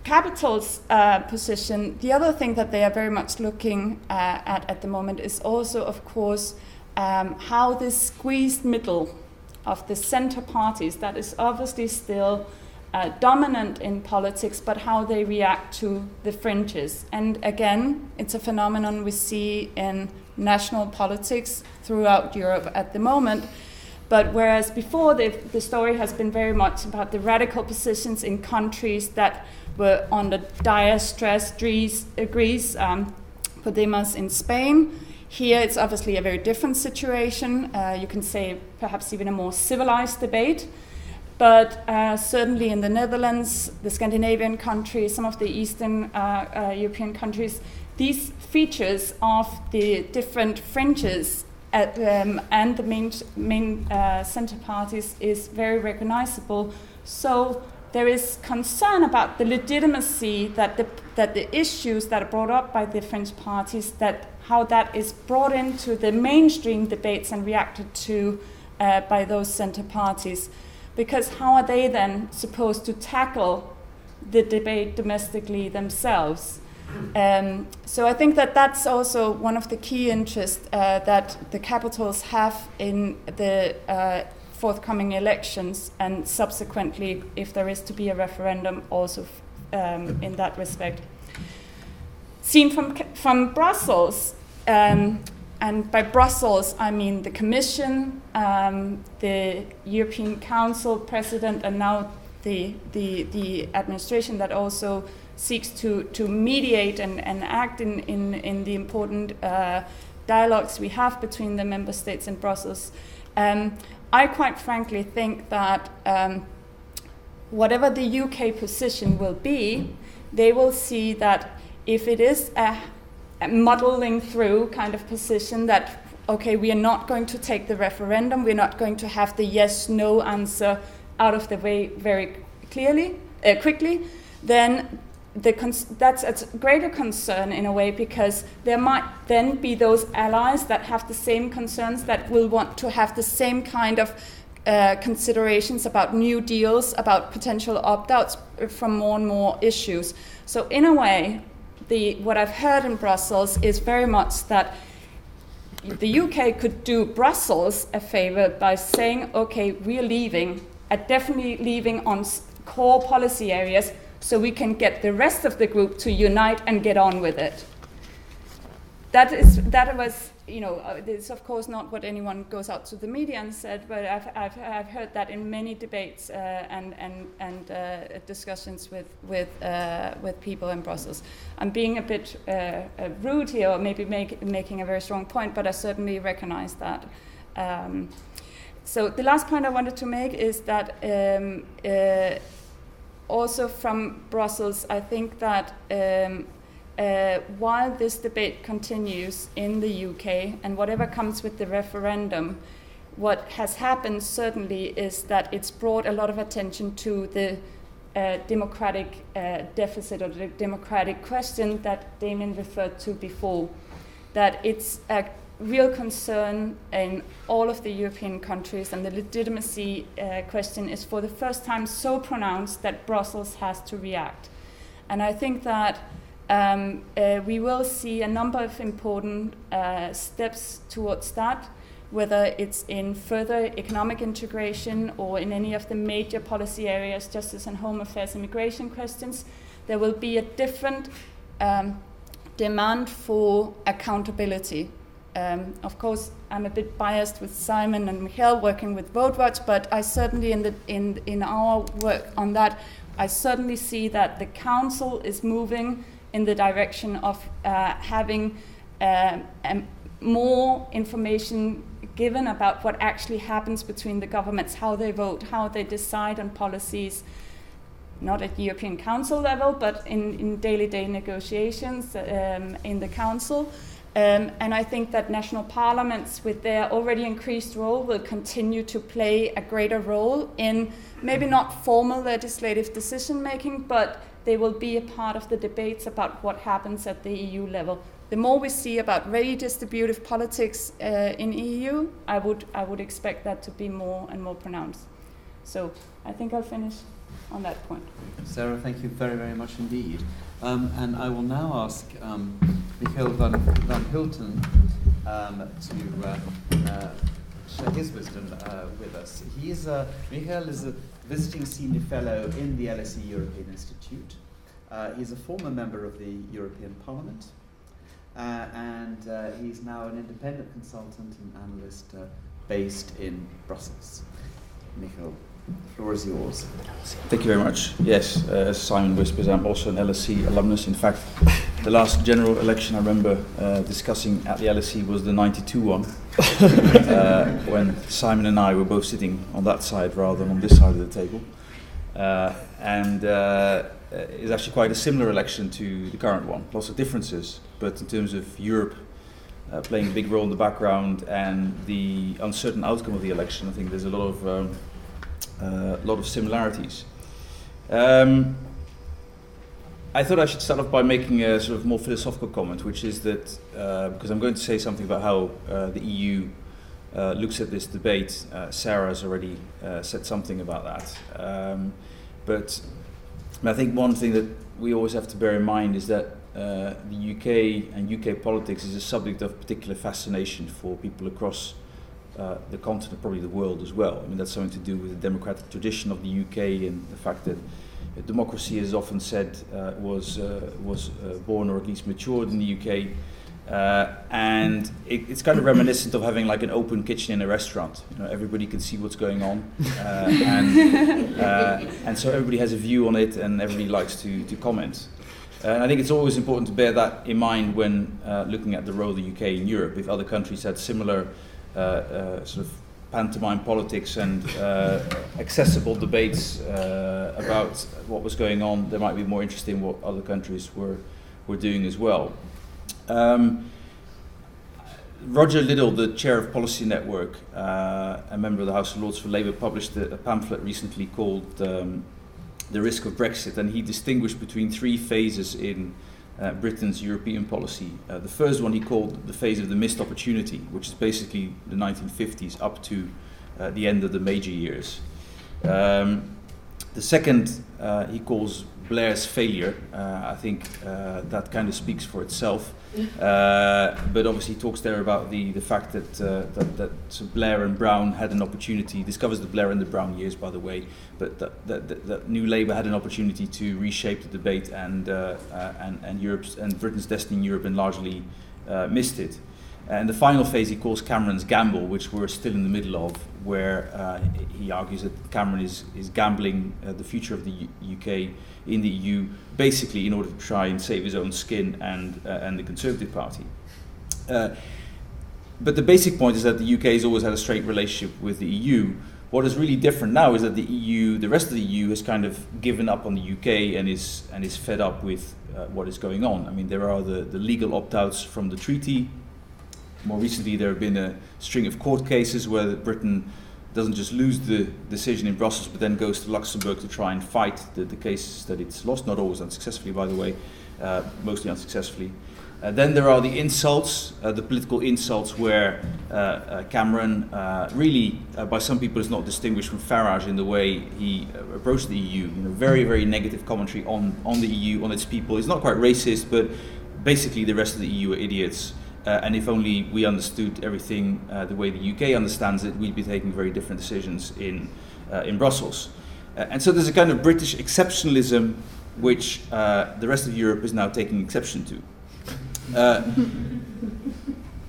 capitals' position, the other thing that they are very much looking at the moment is also, of course, how this squeezed middle of the centre parties, that is obviously still dominant in politics, but how they react to the fringes. And again, it's a phenomenon we see in national politics throughout Europe at the moment. But whereas before the story has been very much about the radical positions in countries that were under dire stress, Greece, Podemos in Spain. Here it's obviously a very different situation. You can say perhaps even a more civilized debate. But certainly in the Netherlands, the Scandinavian countries, some of the Eastern European countries, these features of the different fringes and the main centre parties is very recognizable. So there is concern about the legitimacy that the issues that are brought up by the fringe parties, that how that is brought into the mainstream debates and reacted to by those centre parties. Because how are they then supposed to tackle the debate domestically themselves? So I think that that's also one of the key interests that the capitals have in the forthcoming elections, and subsequently, if there is to be a referendum, also in that respect. Seen from Brussels, and by Brussels, I mean the Commission, the European Council President, and now the administration that also seeks to mediate and act in the important dialogues we have between the member states in Brussels. I quite frankly think that whatever the UK position will be, they will see that if it is a muddling through kind of position, that okay, we are not going to take the referendum, we're not going to have the yes/no answer out of the way very quickly, then that's a greater concern in a way, because there might then be those allies that have the same concerns, that will want to have the same kind of considerations about new deals, about potential opt-outs from more and more issues. So in a way, what I've heard in Brussels is very much that the UK could do Brussels a favor by saying, okay, we're leaving, definitely leaving on core policy areas, so we can get the rest of the group to unite and get on with it. That was, it's of course not what anyone goes out to the media and said, but I've heard that in many debates and discussions with people in Brussels. I'm being a bit rude here, or maybe making a very strong point, but I certainly recognize that. So the last point I wanted to make is that also from Brussels, I think that while this debate continues in the UK and whatever comes with the referendum, what has happened certainly is that it's brought a lot of attention to the democratic deficit, or the democratic question that Damian referred to before, that it's a real concern in all of the European countries, and the legitimacy question is for the first time so pronounced that Brussels has to react. And I think that we will see a number of important steps towards that, whether it's in further economic integration or in any of the major policy areas, justice and home affairs, immigration questions. There will be a different demand for accountability. Of course, I'm a bit biased with Simon and Michiel working with Vote Watch, but I certainly, in our work on that, I certainly see that the Council is moving in the direction of having more information given about what actually happens between the governments, how they vote, how they decide on policies, not at European Council level, but in daily negotiations in the Council. And I think that national parliaments, with their already increased role, will continue to play a greater role in maybe not formal legislative decision making, but they will be a part of the debates about what happens at the EU level. The more we see about redistributive politics in EU, I would expect that to be more and more pronounced. So I think I'll finish on that point. Sara, thank you very, very much indeed. And I will now ask Michiel van Hulten to share his wisdom with us. Michiel is a visiting senior fellow in the LSE European Institute. He's a former member of the European Parliament, and he's now an independent consultant and analyst based in Brussels. Michiel, the floor is yours. Thank you very much. Yes, as Simon whispers, I'm also an LSE alumnus. In fact, the last general election I remember discussing at the LSE was the 92 one, when Simon and I were both sitting on that side rather than on this side of the table. And it's actually quite a similar election to the current one. Lots of differences, but in terms of Europe playing a big role in the background and the uncertain outcome of the election, I think there's a lot of similarities. I thought I should start off by making a sort of more philosophical comment, which is that because I'm going to say something about how the EU looks at this debate. Sara has already said something about that. But I think one thing that we always have to bear in mind is that the UK and UK politics is a subject of particular fascination for people across the continent, probably the world as well. I mean, that's something to do with the democratic tradition of the UK and the fact that democracy, as often said, was born or at least matured in the UK. And it's kind of reminiscent of having like an open kitchen in a restaurant. You know, everybody can see what's going on, and so everybody has a view on it, and everybody likes to comment. And I think it's always important to bear that in mind when looking at the role of the UK in Europe. If other countries had similar sort of pantomime politics and accessible debates about what was going on, they might be more interested in what other countries were doing as well. Roger Liddell, the chair of Policy Network, a member of the House of Lords for Labour, published a pamphlet recently called The Risk of Brexit, and he distinguished between three phases in Britain's European policy. The first one he called the phase of the missed opportunity, which is basically the 1950s up to the end of the major years. The second he calls Blair's failure. I think that kind of speaks for itself. But obviously he talks there about the fact that Blair and Brown had an opportunity, discovers the Blair and the Brown years, by the way, but that New Labour had an opportunity to reshape the debate and Europe's and Britain's destiny in Europe, and largely missed it. And the final phase he calls Cameron's gamble, which we're still in the middle of, where he argues that Cameron is gambling the future of the UK in the EU, basically in order to try and save his own skin and the Conservative Party. But the basic point is that the UK has always had a strained relationship with the EU. What is really different now is that the EU, the rest of the EU, has kind of given up on the UK and is fed up with what is going on. I mean, there are the legal opt-outs from the treaty. More recently, there have been a string of court cases where Britain doesn't just lose the decision in Brussels, but then goes to Luxembourg to try and fight the cases that it's lost, not always unsuccessfully, by the way, mostly unsuccessfully. Then there are the insults, the political insults, where Cameron really, by some people, is not distinguished from Farage in the way he approached the EU. You know, very, very negative commentary on the EU, on its people. He's not quite racist, but basically the rest of the EU are idiots. And if only we understood everything the way the UK understands it, we'd be taking very different decisions in Brussels. And so there's a kind of British exceptionalism which the rest of Europe is now taking exception to.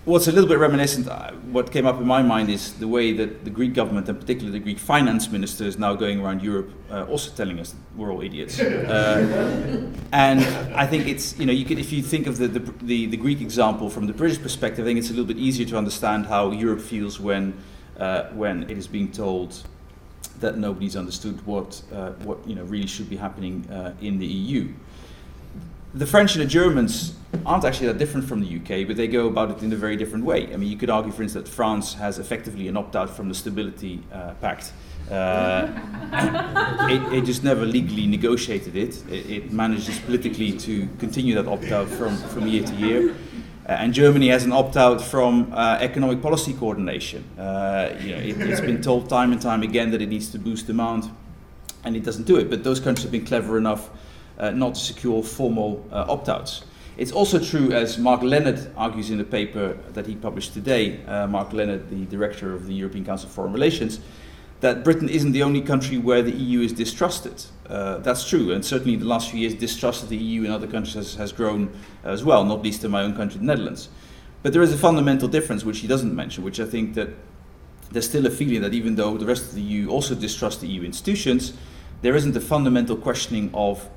What's a little bit reminiscent, what came up in my mind is the way that the Greek government, and particularly the Greek finance minister, is now going around Europe also telling us that we're all idiots. And I think it's, you know, you could, if you think of the Greek example from the British perspective, I think it's a little bit easier to understand how Europe feels when it is being told that nobody's understood what you know really should be happening in the EU. The French and the Germans aren't actually that different from the UK, but they go about it in a very different way. I mean, you could argue, for instance, that France has effectively an opt-out from the Stability Pact. It just never legally negotiated it. It manages politically to continue that opt-out from year to year. And Germany has an opt-out from economic policy coordination. You know, it's been told time and time again that it needs to boost demand, and it doesn't do it. But those countries have been clever enough not to secure formal opt-outs. It's also true, as Mark Leonard argues in the paper that he published today, Mark Leonard, the director of the European Council of Foreign Relations, that Britain isn't the only country where the EU is distrusted. That's true, and certainly in the last few years, distrust of the EU in other countries has grown as well, not least in my own country, the Netherlands. But there is a fundamental difference which he doesn't mention, which I think that there's still a feeling that even though the rest of the EU also distrusts the EU institutions, there isn't a fundamental questioning of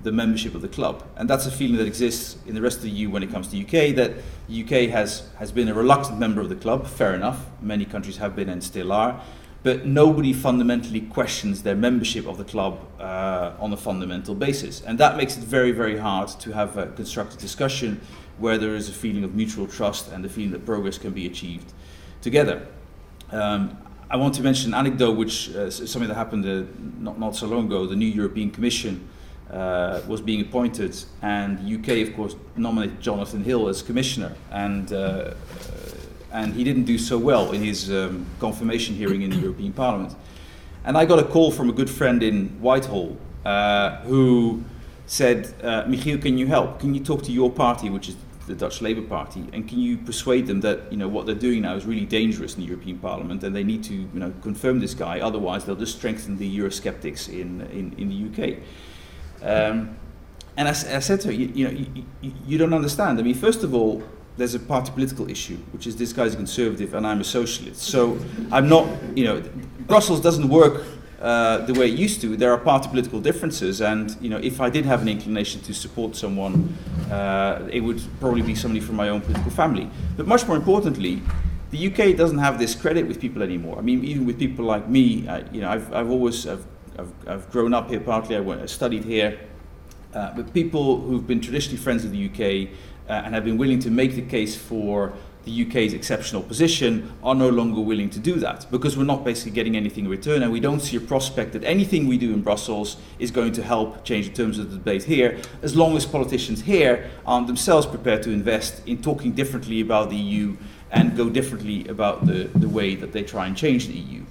the membership of the club. And that's a feeling that exists in the rest of the EU when it comes to the UK, that the UK has been a reluctant member of the club, fair enough, many countries have been and still are, but nobody fundamentally questions their membership of the club on a fundamental basis. And that makes it very, very hard to have a constructive discussion where there is a feeling of mutual trust and the feeling that progress can be achieved together. I want to mention an anecdote which something that happened not so long ago. The new European Commission was being appointed, and the UK, of course, nominated Jonathan Hill as commissioner, and he didn't do so well in his confirmation hearing in the European Parliament. And I got a call from a good friend in Whitehall who said, Michiel, can you help? Can you talk to your party, which is the Dutch Labour Party, and can you persuade them that what they're doing now is really dangerous in the European Parliament, and they need to confirm this guy, otherwise they'll just strengthen the Eurosceptics in the UK. And I said to her, you don't understand. I mean, first of all, there's a party political issue, which is this guy's a conservative and I'm a socialist. So I'm not, Brussels doesn't work the way it used to. There are party political differences, and if I did have an inclination to support someone, it would probably be somebody from my own political family. But much more importantly, the UK doesn't have this credit with people anymore. I mean, even with people like me, I've grown up here partly. I studied here, but people who've been traditionally friends of the UK and have been willing to make the case for the UK's exceptional position are no longer willing to do that, because we're not basically getting anything in return, and we don't see a prospect that anything we do in Brussels is going to help change the terms of the debate here, as long as politicians here aren't themselves prepared to invest in talking differently about the EU and go differently about the way that they try and change the EU.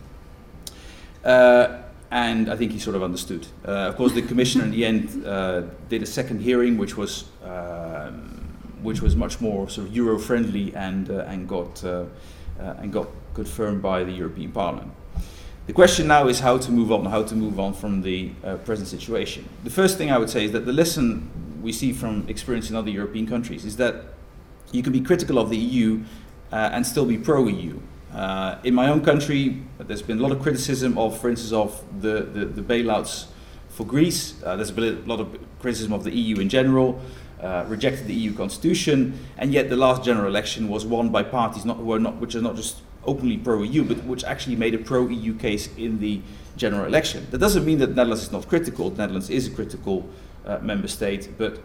And I think he sort of understood. Of course, the commissioner in the end did a second hearing, which was much more sort of Euro-friendly and got confirmed by the European Parliament. The question now is how to move on from the present situation. The first thing I would say is that the lesson we see from experience in other European countries is that you can be critical of the EU and still be pro-EU. In my own country, there's been a lot of criticism of, for instance, of the bailouts for Greece. There's been a lot of criticism of the EU in general, rejected the EU constitution, and yet the last general election was won by parties which are not just openly pro-EU, but which actually made a pro-EU case in the general election. That doesn't mean that the Netherlands is not critical. The Netherlands is a critical member state, but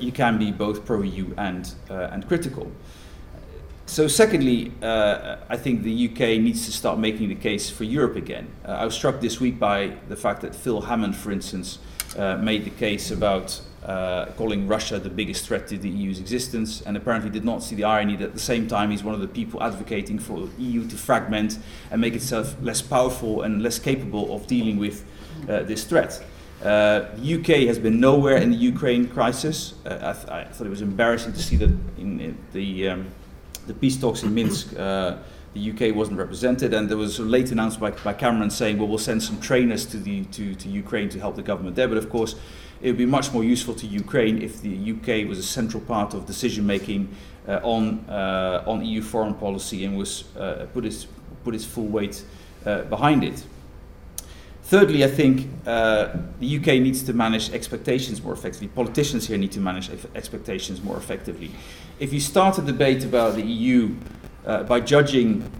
you can be both pro-EU and critical. So secondly, I think the UK needs to start making the case for Europe again. I was struck this week by the fact that Phil Hammond, for instance, made the case about calling Russia the biggest threat to the EU's existence, and apparently did not see the irony that at the same time he's one of the people advocating for the EU to fragment and make itself less powerful and less capable of dealing with this threat. The UK has been nowhere in the Ukraine crisis. I thought it was embarrassing to see that in the peace talks in Minsk, the UK wasn't represented, and there was a late announcement by Cameron saying, well, we'll send some trainers to Ukraine to help the government there. But of course, it would be much more useful to Ukraine if the UK was a central part of decision making on EU foreign policy and was put its full weight behind it. Thirdly, I think the UK needs to manage expectations more effectively. Politicians here need to manage expectations more effectively. If you start a debate about the EU by judging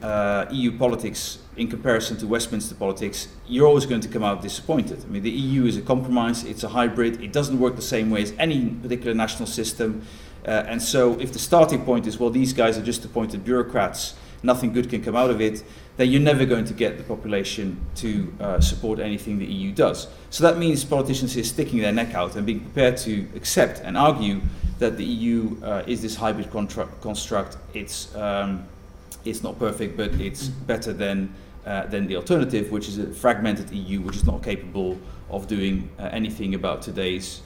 EU politics in comparison to Westminster politics, you're always going to come out disappointed. I mean, the EU is a compromise, it's a hybrid, it doesn't work the same way as any particular national system. And so if the starting point is, well, these guys are just appointed bureaucrats, nothing good can come out of it, then you're never going to get the population to support anything the EU does. So that means politicians here sticking their neck out and being prepared to accept and argue that the EU is this hybrid construct. It's not perfect, but it's better than the alternative, which is a fragmented EU, which is not capable of doing anything about today's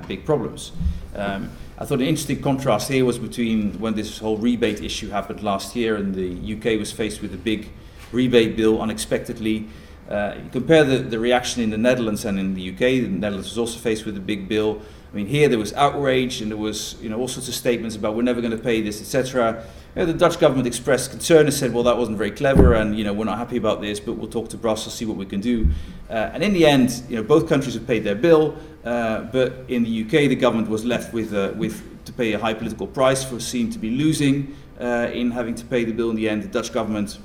big problems. I thought an interesting contrast here was between when this whole rebate issue happened last year and the UK was faced with a big rebate bill unexpectedly. You compare the reaction in the Netherlands and in the UK. The Netherlands was also faced with a big bill. I mean, here there was outrage and there was all sorts of statements about we're never going to pay this, etc. The Dutch government expressed concern and said, well, that wasn't very clever, and we're not happy about this, but we'll talk to Brussels, see what we can do. And in the end, both countries have paid their bill, but in the UK, the government was left with to pay a high political price for seen to be losing in having to pay the bill in the end. The Dutch government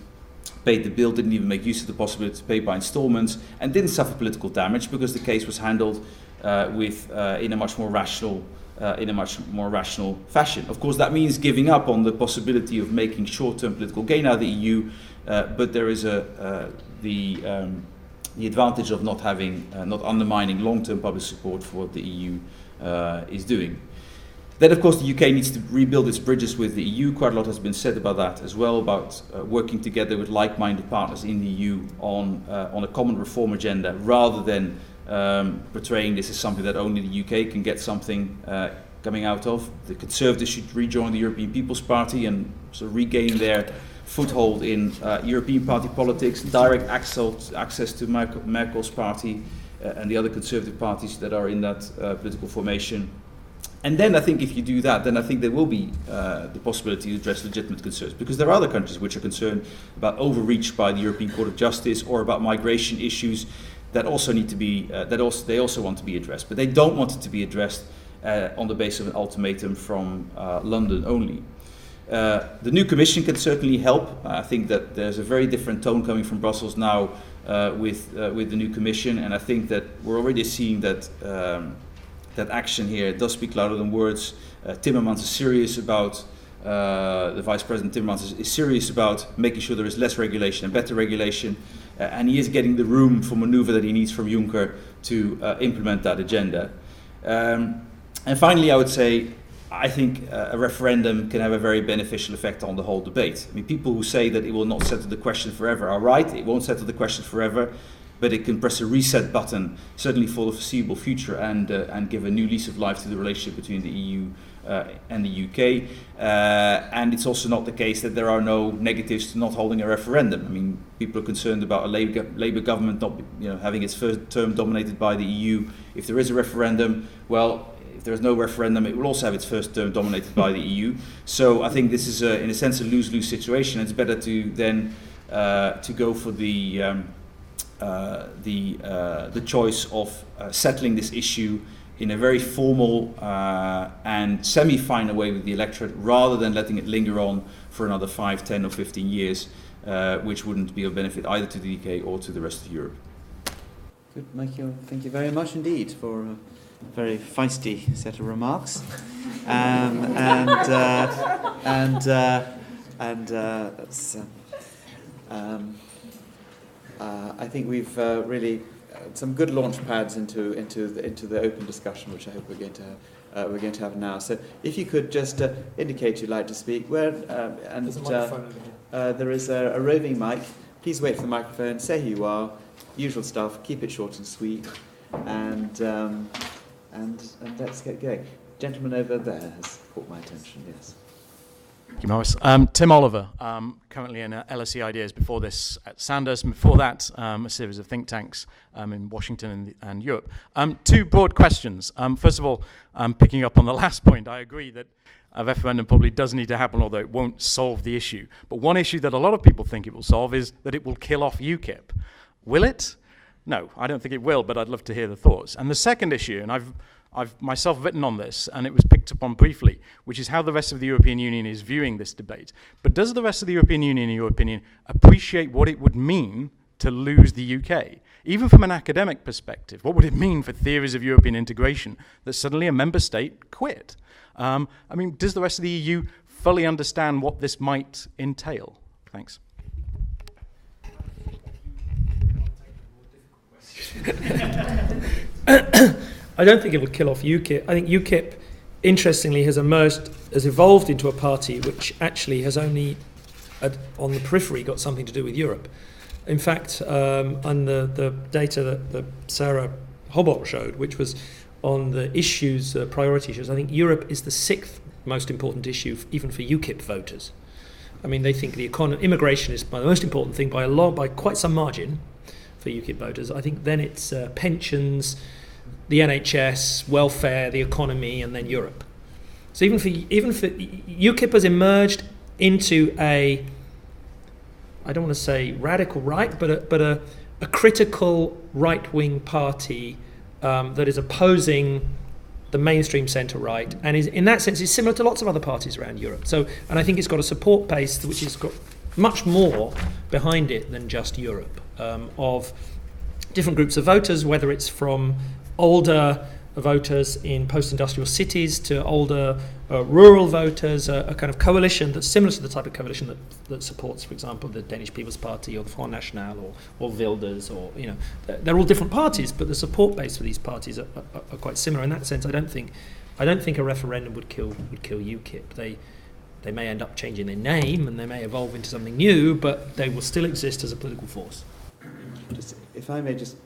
paid the bill, didn't even make use of the possibility to pay by installments, and didn't suffer political damage because the case was handled in a much more rational fashion. Of course, that means giving up on the possibility of making short-term political gain out of the EU, but there is the advantage of not undermining long-term public support for what the EU is doing. Then, of course, the UK needs to rebuild its bridges with the EU. Quite a lot has been said about that as well, about working together with like-minded partners in the EU on a common reform agenda, rather than portraying this as something that only the UK can get something coming out of. The Conservatives should rejoin the European People's Party and sort of regain their foothold in European party politics, direct access to Merkel's party and the other Conservative parties that are in that political formation. And then I think if you do that, then I think there will be the possibility to address legitimate concerns, because there are other countries which are concerned about overreach by the European Court of Justice or about migration issues that also need to be they also want to be addressed, but they don't want it to be addressed on the basis of an ultimatum from London only. The new Commission can certainly help. I think that there's a very different tone coming from Brussels now with the new Commission, and I think that we're already seeing that that action here does speak louder than words. Timmermans is serious about the Vice President Timmermans is serious about making sure there is less regulation and better regulation. And he is getting the room for manoeuvre that he needs from Juncker to implement that agenda. And finally, I would say I think a referendum can have a very beneficial effect on the whole debate. I mean, people who say that it will not settle the question forever are right. It won't settle the question forever, but it can press a reset button, certainly for the foreseeable future, and give a new lease of life to the relationship between the EU and the UK. And it's also not the case that there are no negatives to not holding a referendum. I mean, people are concerned about a Labour government not, having its first term dominated by the EU. If there is a referendum, well, if there is no referendum, it will also have its first term dominated by the EU. So I think this is, in a sense, a lose-lose situation. It's better to then to go for the choice of settling this issue in a very formal and semi-final way with the electorate, rather than letting it linger on for another 5, 10 or 15 years, which wouldn't be of benefit either to the UK or to the rest of Europe. Good, Michiel. Thank you very much indeed for a very feisty set of remarks. I think we've really some good launch pads into the open discussion, which I hope we're going to have now. So, if you could just indicate you'd like to speak, there is a roving mic. Please wait for the microphone. Say who you are. Usual stuff. Keep it short and sweet, and let's get going. Gentleman over there has caught my attention. Yes. Thank you, Maurice. Tim Oliver, currently in LSE Ideas, before this at Sandhurst, and before that a series of think tanks in Washington and Europe. Two broad questions. First of all, picking up on the last point, I agree that a referendum probably does need to happen, although it won't solve the issue. But one issue that a lot of people think it will solve is that it will kill off UKIP. Will it? No, I don't think it will, but I'd love to hear the thoughts. And the second issue, and I've myself written on this, and it was picked up on briefly, which is how the rest of the European Union is viewing this debate. But does the rest of the European Union, in your opinion, appreciate what it would mean to lose the UK? Even from an academic perspective, what would it mean for theories of European integration that suddenly a member state quit? I mean, does the rest of the EU fully understand what this might entail? Thanks. I don't think it would kill off UKIP. I think UKIP, interestingly, has evolved into a party which actually has only, on the periphery, got something to do with Europe. In fact, on the data that Sara Hobolt showed, which was on the issues, priority issues, I think Europe is the 6th most important issue, even for UKIP voters. I mean, they think the immigration is the most important thing by quite some margin for UKIP voters. I think then it's pensions, the NHS, welfare, the economy, and then Europe. So even for UKIP has emerged into I don't want to say radical right, but a critical right-wing party that is opposing the mainstream centre-right, and is, in that sense, is similar to lots of other parties around Europe. So, and I think it's got a support base which has got much more behind it than just Europe, of different groups of voters, whether it's from older voters in post-industrial cities to older rural voters, a kind of coalition that's similar to the type of coalition that supports, for example, the Danish People's Party or the Front National or Wilders, or, they're all different parties, but the support base for these parties are quite similar. In that sense, I don't think a referendum would kill UKIP. They may end up changing their name and they may evolve into something new, but they will still exist as a political force. If I may just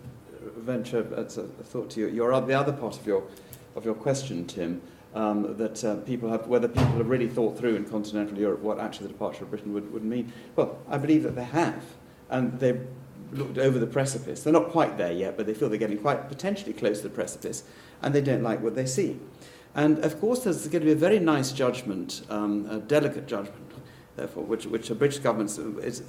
venture a thought to you, the other part of your question, Tim, that whether people have really thought through in continental Europe what actually the departure of Britain would mean. Well, I believe that they have, and they've looked over the precipice. They're not quite there yet, but they feel they're getting quite potentially close to the precipice, and they don't like what they see. And of course, there's going to be a very nice judgment, a delicate judgment, therefore, which a British government,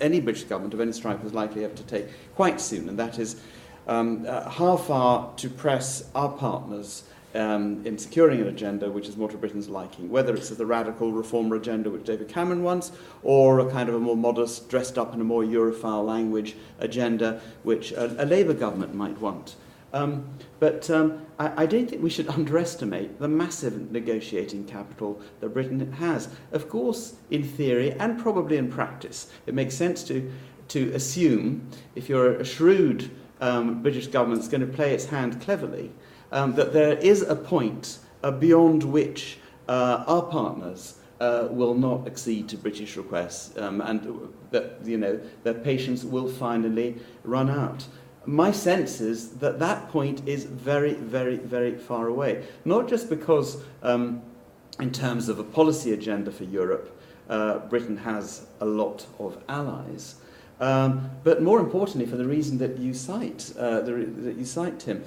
any British government of any stripe, is likely to have to take quite soon, and that is how far to press our partners in securing an agenda which is more to Britain's liking, whether it's the radical reformer agenda which David Cameron wants, or a kind of a more modest, dressed up in a more Europhile language agenda which a Labour government might want. But I don't think we should underestimate the massive negotiating capital that Britain has. Of course, in theory and probably in practice, it makes sense to assume, if you're a shrewd British government's going to play its hand cleverly, that there is a point beyond which our partners will not accede to British requests, and that their patience will finally run out. My sense is that that point is very, very, very far away. Not just because, in terms of a policy agenda for Europe, Britain has a lot of allies, but more importantly, for the reason that you cite, Tim.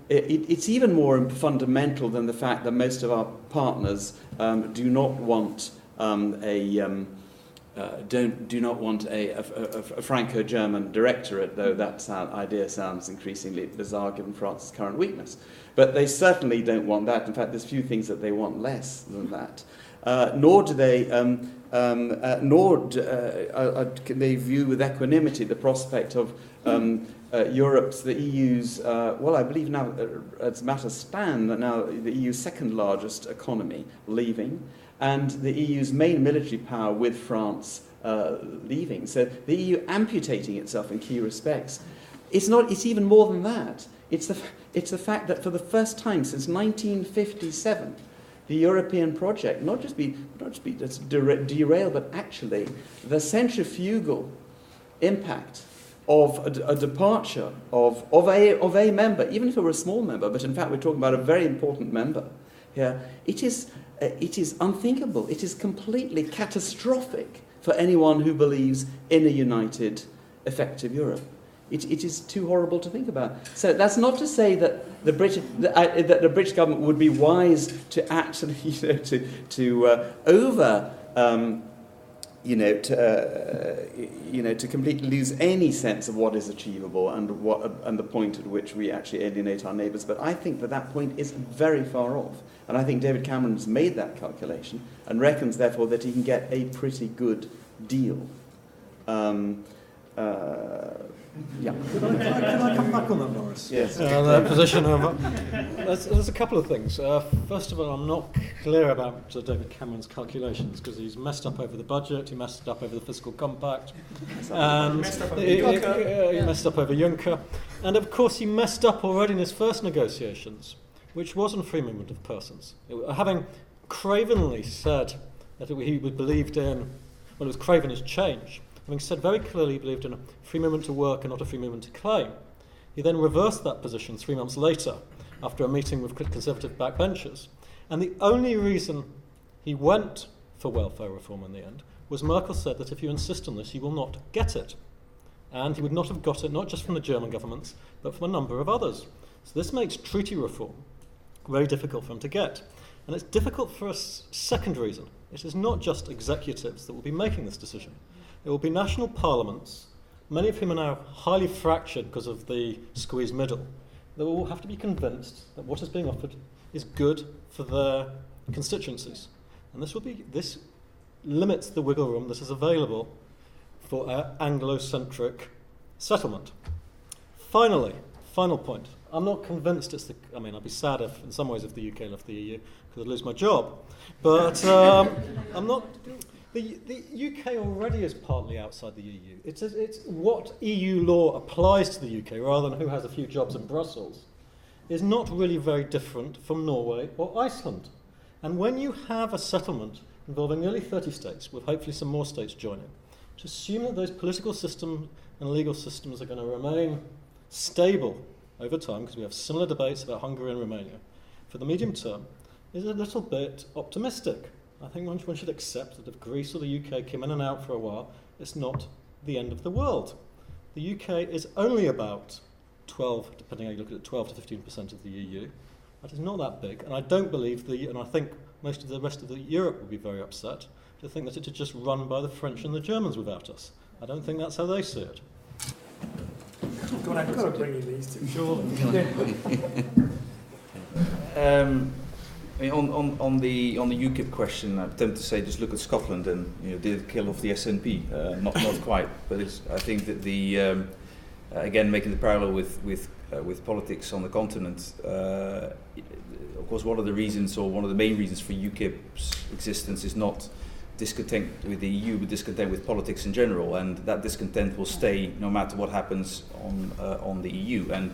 It's even more fundamental than the fact that most of our partners do not want a Franco-German directorate, though that idea sounds increasingly bizarre given France's current weakness. But they certainly don't want that. In fact, there's few things that they want less than that. Nor can they view with equanimity the prospect of the EU's, I believe now, as matters stand, now the EU's second largest economy leaving, and the EU's main military power with France leaving. So the EU amputating itself in key respects. It's even more than that. It's the fact that for the first time since 1957, the European project not just be derailed, but actually the centrifugal impact of a departure of a member, even if it were a small member, but in fact we're talking about a very important member here. It is unthinkable. It is completely catastrophic for anyone who believes in a united, effective Europe. It is too horrible to think about. So that's not to say that the British government would be wise to actually, to completely lose any sense of what is achievable and the point at which we actually alienate our neighbours. But I think that point is very far off. And I think David Cameron's made that calculation and reckons, therefore, that he can get a pretty good deal. Can I come back on that, Maurice? Yes. The position of there's a couple of things. First of all, I'm not clear about David Cameron's calculations because he's messed up over the budget, he messed up over the fiscal compact, and he messed up over Juncker, and of course he messed up already in his first negotiations, which wasn't free movement of persons. Having cravenly said that he believed in, it was craven as change. Having said very clearly he believed in a free movement to work and not a free movement to claim, he then reversed that position 3 months later after a meeting with Conservative backbenchers. And the only reason he went for welfare reform in the end was Merkel said that if you insist on this, you will not get it. And he would not have got it not just from the German governments, but from a number of others. So this makes treaty reform very difficult for him to get. And it's difficult for a second reason. It is not just executives that will be making this decision. It will be national parliaments, many of whom are now highly fractured because of the squeezed middle. They will have to be convinced that what is being offered is good for their constituencies. And this limits the wiggle room that is available for Anglo-centric settlement. Finally, final point. I'm not convinced I'd be sad if, in some ways, if the UK left the EU, because I'd lose my job. But I'm not... The UK already is partly outside the EU. It's what EU law applies to the UK, rather than who has a few jobs in Brussels, is not really very different from Norway or Iceland. And when you have a settlement involving nearly 30 states, with hopefully some more states joining, to assume that those political systems and legal systems are going to remain stable over time, because we have similar debates about Hungary and Romania, for the medium term, is a little bit optimistic. I think one should accept that if Greece or the UK came in and out for a while, it's not the end of the world. The UK is only about 12, depending how you look at it, 12 to 15% of the EU. That is not that big, and I don't believe and I think most of the rest of Europe will be very upset to think that it is just run by the French and the Germans without us. I don't think that's how they see it. I've got to bring you these two. Surely. On the UKIP question, I'm tempted to say just look at Scotland and did it kill off the SNP? Not quite, but I think that the again making the parallel with politics on the continent. Of course, one of the reasons, or one of the main reasons for UKIP's existence, is not discontent with the EU, but discontent with politics in general, and that discontent will stay no matter what happens on the EU. And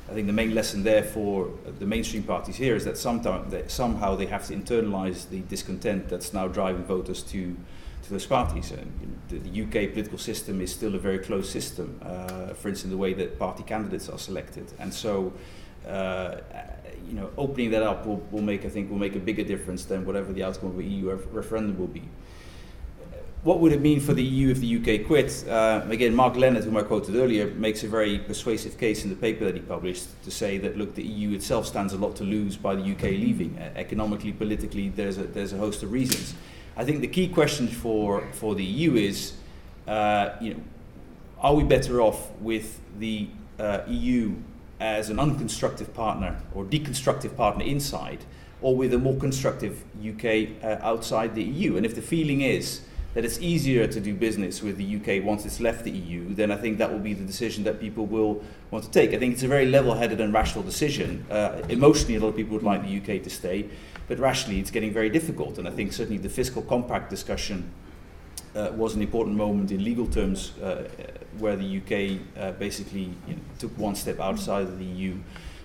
I think the main lesson there for the mainstream parties here is that somehow they have to internalize the discontent that's now driving voters to those parties. And the UK political system is still a very closed system, for instance, the way that party candidates are selected. And so, opening that up will make a bigger difference than whatever the outcome of the EU referendum will be. What would it mean for the EU if the UK quit? Again, Mark Leonard, whom I quoted earlier, makes a very persuasive case in the paper that he published to say that, look, the EU itself stands a lot to lose by the UK leaving. Economically, politically, there's a host of reasons. I think the key question for the EU is, are we better off with the EU as an unconstructive partner or deconstructive partner inside, or with a more constructive UK outside the EU? And if the feeling is that it's easier to do business with the UK once it's left the EU, then I think that will be the decision that people will want to take. I think it's a very level-headed and rational decision. Emotionally, a lot of people would like the UK to stay, but rationally it's getting very difficult. And I think certainly the fiscal compact discussion was an important moment in legal terms where the UK basically took one step outside of the EU.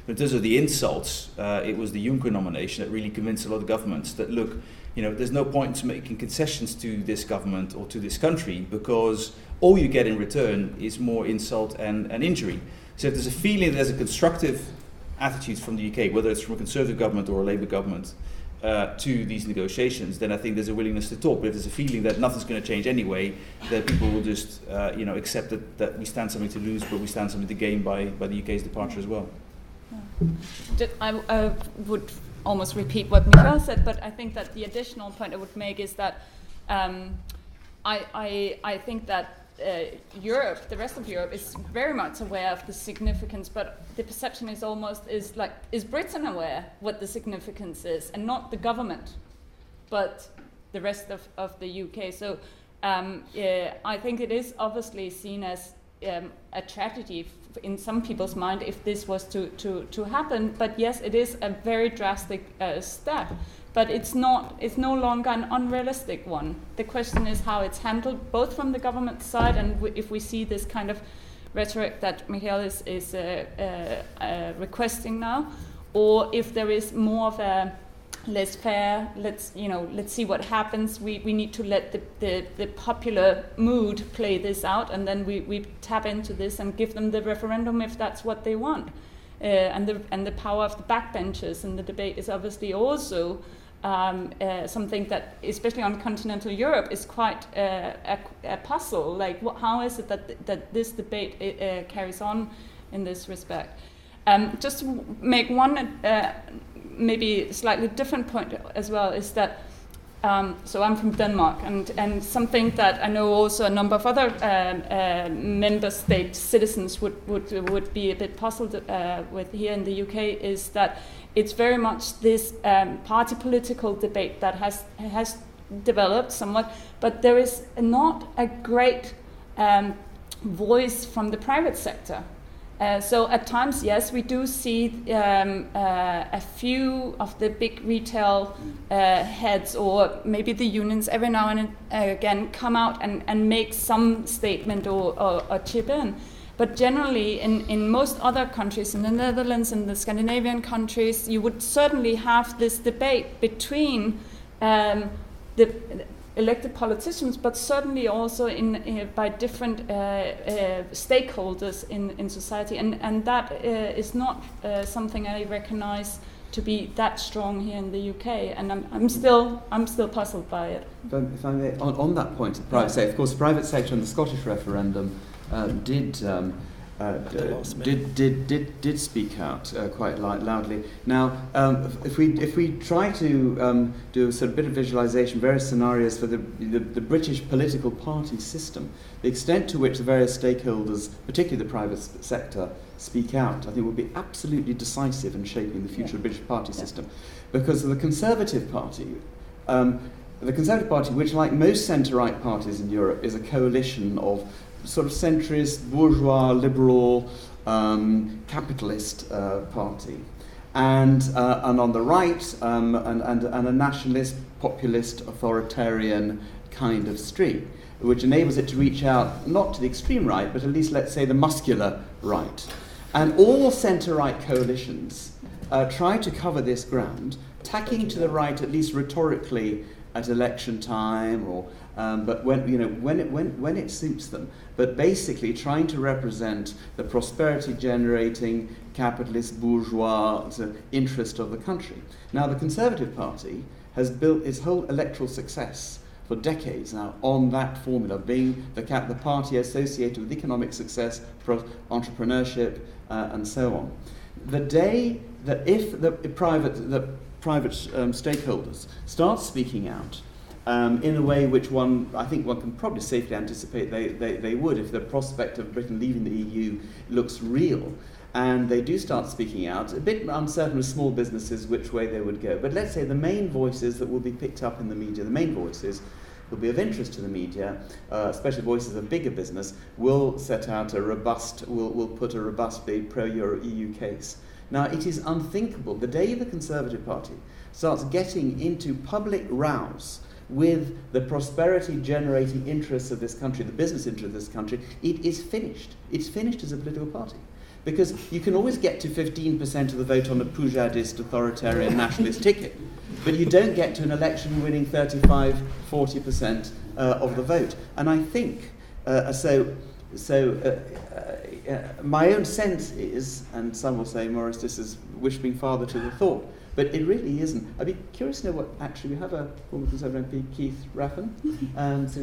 But in terms of the insults, it was the Juncker nomination that really convinced a lot of governments that, look, there's no point in making concessions to this government or to this country, because all you get in return is more insult and injury. So if there's a feeling that there's a constructive attitude from the UK, whether it's from a Conservative government or a Labour government, to these negotiations, then I think there's a willingness to talk. But if there's a feeling that nothing's going to change anyway, then people will just accept that we stand something to lose, but we stand something to gain by the UK's departure as well. I would almost repeat what Michiel said, but I think that the additional point I would make is that I think that Europe, the rest of Europe, is very much aware of the significance, but the perception is Britain aware what the significance is, and not the government, but the rest of the UK. So I think it is obviously seen as a tragedy in some people's mind if this was to happen. But yes, it is a very drastic step. But it's no longer an unrealistic one. The question is how it's handled, both from the government side, and if we see this kind of rhetoric that Michiel is requesting now, or if there is more of a laissez-faire, let's see what happens. We need to let the popular mood play this out, and then we tap into this and give them the referendum if that's what they want. And the power of the backbenchers in the debate is obviously also something that, especially on continental Europe, is quite a puzzle. Like, how is it that this debate carries on in this respect? Just to make one maybe slightly different point as well is that so I'm from Denmark, and something that I know also a number of other member state citizens would be a bit puzzled with here in the UK is that it's very much this party political debate that has developed somewhat, but there is not a great voice from the private sector. So at times, yes, we do see a few of the big retail heads or maybe the unions every now and again come out and make some statement or chip in. But generally, in most other countries, in the Netherlands and the Scandinavian countries, you would certainly have this debate between the elected politicians, but certainly also by different stakeholders in society, and that is not something I recognize to be that strong here in the UK, and I'm still puzzled by it. If I may, on that point of private sector, of course, the private sector in the Scottish referendum did speak out quite loudly. Now, if we try to do a sort of bit of visualization, various scenarios for the British political party system, the extent to which the various stakeholders, particularly the private sector, speak out, I think will be absolutely decisive in shaping the future of the British party system, because the Conservative Party. The Conservative Party, which, like most centre-right parties in Europe, is a coalition of sort of centrist, bourgeois, liberal, capitalist party, and on the right, and a nationalist, populist, authoritarian kind of stream, which enables it to reach out not to the extreme right, but at least, let's say, the muscular right. And all centre-right coalitions try to cover this ground, tacking to the right, at least rhetorically, at election time, or but when it suits them. But basically, trying to represent the prosperity-generating, capitalist, bourgeois interest of the country. Now, the Conservative Party has built its whole electoral success for decades now on that formula, being the party associated with economic success, entrepreneurship, and so on. The day that if the private stakeholders start speaking out in a way which I think one can probably safely anticipate they would, if the prospect of Britain leaving the EU looks real, and they do start speaking out, a bit uncertain with small businesses which way they would go. But let's say the main voices that will be picked up in the media, the main voices will be of interest to the media, especially voices of bigger business, will set out will put a robustly pro-Euro EU case. Now, it is unthinkable, the day the Conservative Party starts getting into public rows with the prosperity-generating interests of this country, the business interests of this country, it is finished. It's finished as a political party. Because you can always get to 15% of the vote on a Pujadist, authoritarian, nationalist ticket, but you don't get to an election winning 35, 40% of the vote. And I think, my own sense is, and some will say, Maurice, this is wishing father to the thought, but it really isn't. I'd be curious to know what, actually, we have a former Conservative MP, Keith Raffan, so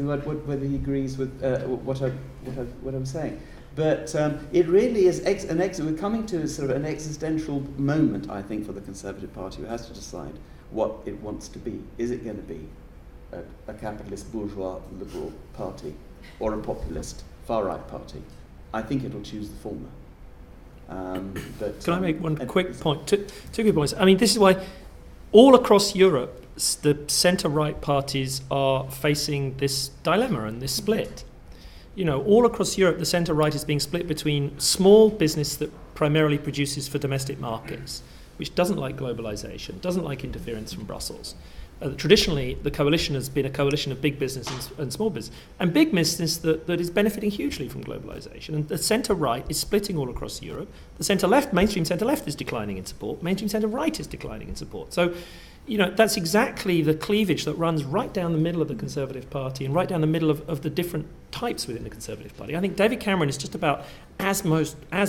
whether he agrees with what I'm saying. But it really is we're coming to sort of an existential moment, I think, for the Conservative Party, who has to decide what it wants to be. Is it going to be a capitalist, bourgeois, liberal party, or a populist, far-right party? I think it'll choose the former. Can I make one quick point? Two quick points. I mean, this is why all across Europe, the centre-right parties are facing this dilemma and this split. You know, all across Europe, the centre-right is being split between small business that primarily produces for domestic markets, which doesn't like globalisation, doesn't like interference from Brussels. Traditionally, the coalition has been a coalition of big business and small business, and big business that is benefiting hugely from globalisation. And the centre-right is splitting all across Europe. The centre-left, mainstream centre-left, is declining in support. Mainstream centre-right is declining in support. So, you know, that's exactly the cleavage that runs right down the middle of the Conservative Party and right down the middle of the different types within the Conservative Party. I think David Cameron is just about as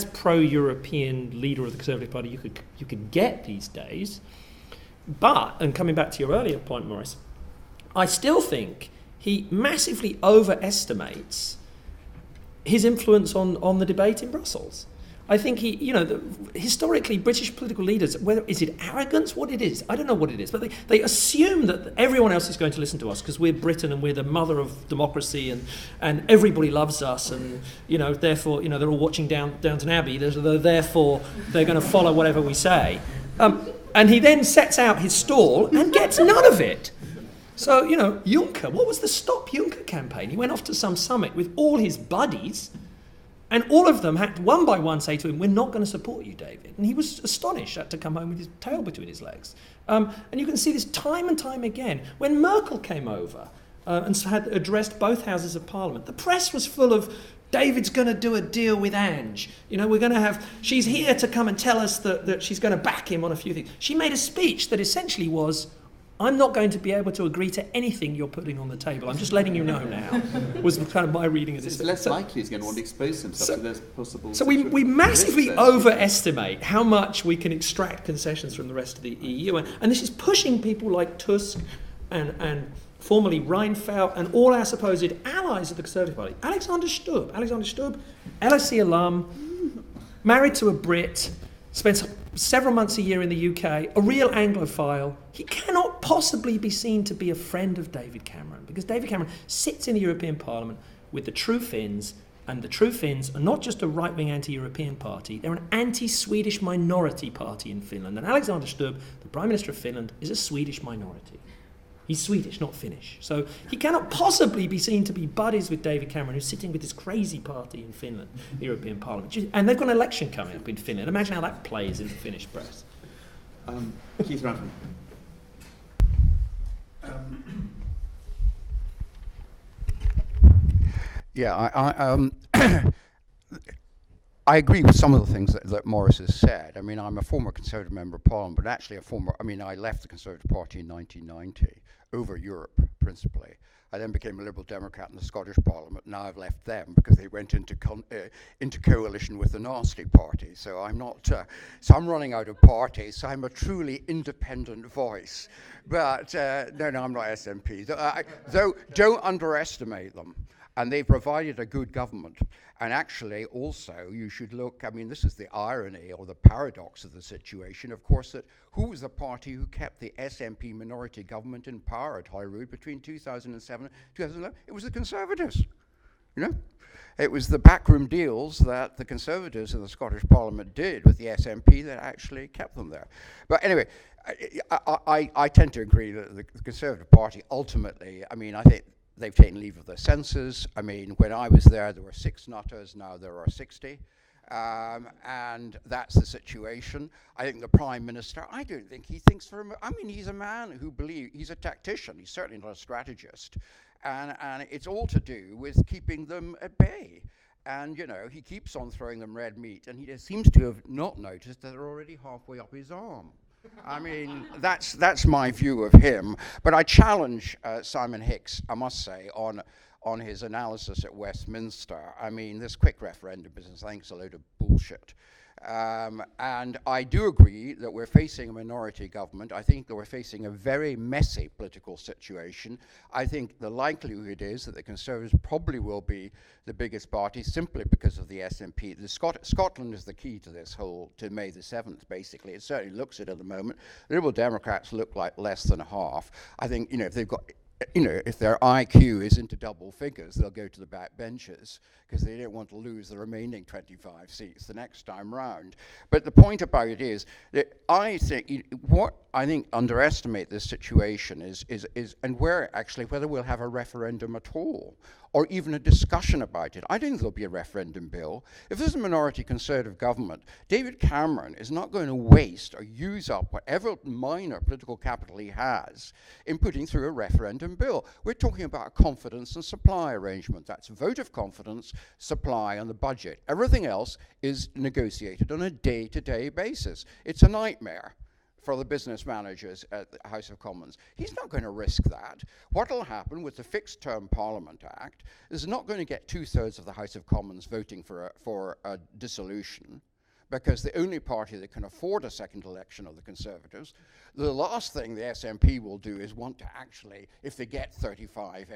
pro-European leader of the Conservative Party you could get these days. But, and coming back to your earlier point, Maurice, I still think he massively overestimates his influence on the debate in Brussels. I think historically British political leaders, is it arrogance? What it is? I don't know what it is, but they assume that everyone else is going to listen to us because we're Britain and we're the mother of democracy and everybody loves us and, therefore, they're all watching Downton Abbey, therefore they're going to follow whatever we say. And he then sets out his stall and gets none of it. So, Juncker, what was the Stop Juncker campaign? He went off to some summit with all his buddies, and all of them had one by one say to him, "We're not going to support you, David." And he was astonished, had to come home with his tail between his legs. And you can see this time and time again. When Merkel came over and had addressed both houses of Parliament, the press was full of, David's going to do a deal with Ange. We're going to have, she's here to come and tell us that she's going to back him on a few things. She made a speech that essentially was, I'm not going to be able to agree to anything you're putting on the table. I'm just letting you know now, was kind of my reading of this. It's less likely he's going to want to expose himself to those possible... So we massively overestimate how much we can extract concessions from the rest of the EU. And this is pushing people like Tusk and formerly Reinfeldt, and all our supposed allies of the Conservative Party. Alexander Stubb, LSE alum, married to a Brit, spent several months a year in the UK, a real Anglophile. He cannot possibly be seen to be a friend of David Cameron, because David Cameron sits in the European Parliament with the True Finns, and the True Finns are not just a right-wing anti-European party, they're an anti-Swedish minority party in Finland. And Alexander Stubb, the Prime Minister of Finland, is a Swedish minority. He's Swedish, not Finnish. So he cannot possibly be seen to be buddies with David Cameron, who's sitting with this crazy party in Finland, the European Parliament. And they've got an election coming up in Finland. Imagine how that plays in the Finnish press. Keith Raffan. Yeah, I agree with some of the things that Maurice has said. I mean, I'm a former Conservative Member of Parliament, but actually I left the Conservative Party in 1990 over Europe, principally. I then became a Liberal Democrat in the Scottish Parliament. Now I've left them because they went into coalition with the nasty party. So I'm not. So I'm running out of parties. So I'm a truly independent voice. But no, I'm not SNP. Though don't underestimate them. And they've provided a good government. And actually, also, you should look, I mean, this is the irony or the paradox of the situation, of course, that who was the party who kept the SNP minority government in power at Holyrood between 2007 and 2011? It was the Conservatives, you know? It was the backroom deals that the Conservatives in the Scottish Parliament did with the SNP that actually kept them there. But anyway, I tend to agree that the Conservative Party ultimately, I mean, I think they've taken leave of their senses. I mean, when I was there were 6 nutters, now there are 60. And that's the situation. I think the Prime Minister, I don't think he thinks for him. I mean, he's a man who believes, he's a tactician, he's certainly not a strategist. And it's all to do with keeping them at bay. And, you know, he keeps on throwing them red meat, and he seems to have not noticed that they're already halfway up his arm. I mean, that's my view of him. But I challenge Simon Hicks, I must say, on his analysis at Westminster. I mean, this quick referendum business, I think, is a load of bullshit. And I do agree that we're facing a minority government. I think that we're facing a very messy political situation. I think the likelihood is that the Conservatives probably will be the biggest party simply because of the SNP. Scotland is the key to this to May the 7th, basically. It certainly looks it at the moment. The Liberal Democrats look like less than half. I think, you know, if they've got, you know, if their IQ is into double figures, they'll go to the back benches because they don't want to lose the remaining 25 seats the next time round. But the point about it is that I think what I think underestimate this situation is and whether we'll have a referendum at all or even a discussion about it. I don't think there'll be a referendum bill. If there's a minority Conservative government, David Cameron is not going to waste or use up whatever minor political capital he has in putting through a referendum bill. We're talking about a confidence and supply arrangement. That's a vote of confidence, supply, and the budget. Everything else is negotiated on a day-to-day basis. It's a nightmare for the business managers at the House of Commons. He's not going to risk that. What will happen with the Fixed Term Parliament Act is not going to get 2/3 of the House of Commons voting for a dissolution, because the only party that can afford a second election are the Conservatives. The last thing the SNP will do is want to actually, if they get 35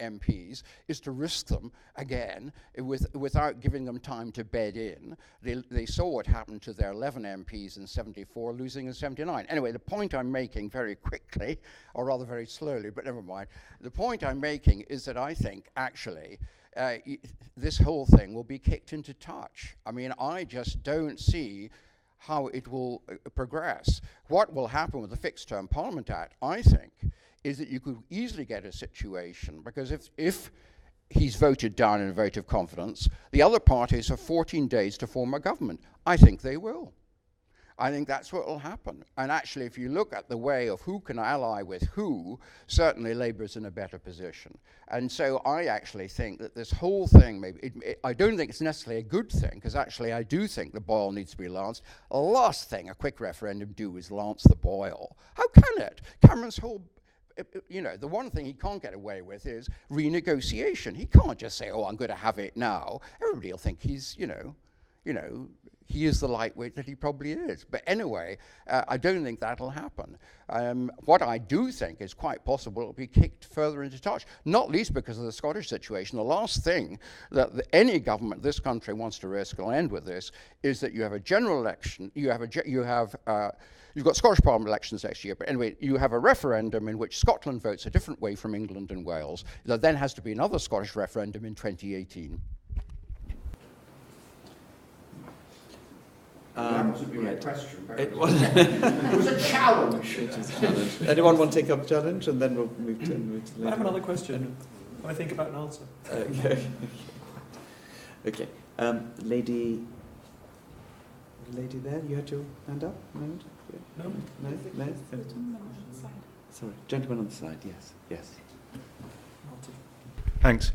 MPs, is to risk them again without giving them time to bed in. They saw what happened to their 11 MPs in 74, losing in 79. Anyway, the point I'm making very quickly, or rather very slowly, but never mind, the point I'm making is that I think actually this whole thing will be kicked into touch. I mean, I just don't see how it will progress. What will happen with the Fixed Term Parliament Act, I think, is that you could easily get a situation, because if he's voted down in a vote of confidence, the other parties have 14 days to form a government. I think they will. I think that's what will happen. And actually, if you look at the way of who can ally with who, certainly Labour's in a better position. And so I actually think that this whole thing, I don't think it's necessarily a good thing, because actually I do think the boil needs to be lanced. The last thing a quick referendum do is lance the boil. How can it? Cameron's whole, you know, the one thing he can't get away with is renegotiation. He can't just say, oh, I'm going to have it now. Everybody will think he's, you know, he is the lightweight that he probably is. But anyway, I don't think that'll happen. What I do think is quite possible it'll be kicked further into touch, not least because of the Scottish situation. The last thing that any government this country wants to risk, and I'll end with this, is that you have a general election, you've got Scottish Parliament elections next year, but anyway, you have a referendum in which Scotland votes a different way from England and Wales. There then has to be another Scottish referendum in 2018. That wasn't really a question, but it was a challenge. Anyone want to take up the challenge, and then we'll move to I have another question. Can I think about an answer? Okay. Lady there, you had your hand up? No? No? Sorry, gentleman on the side, yes. Thanks.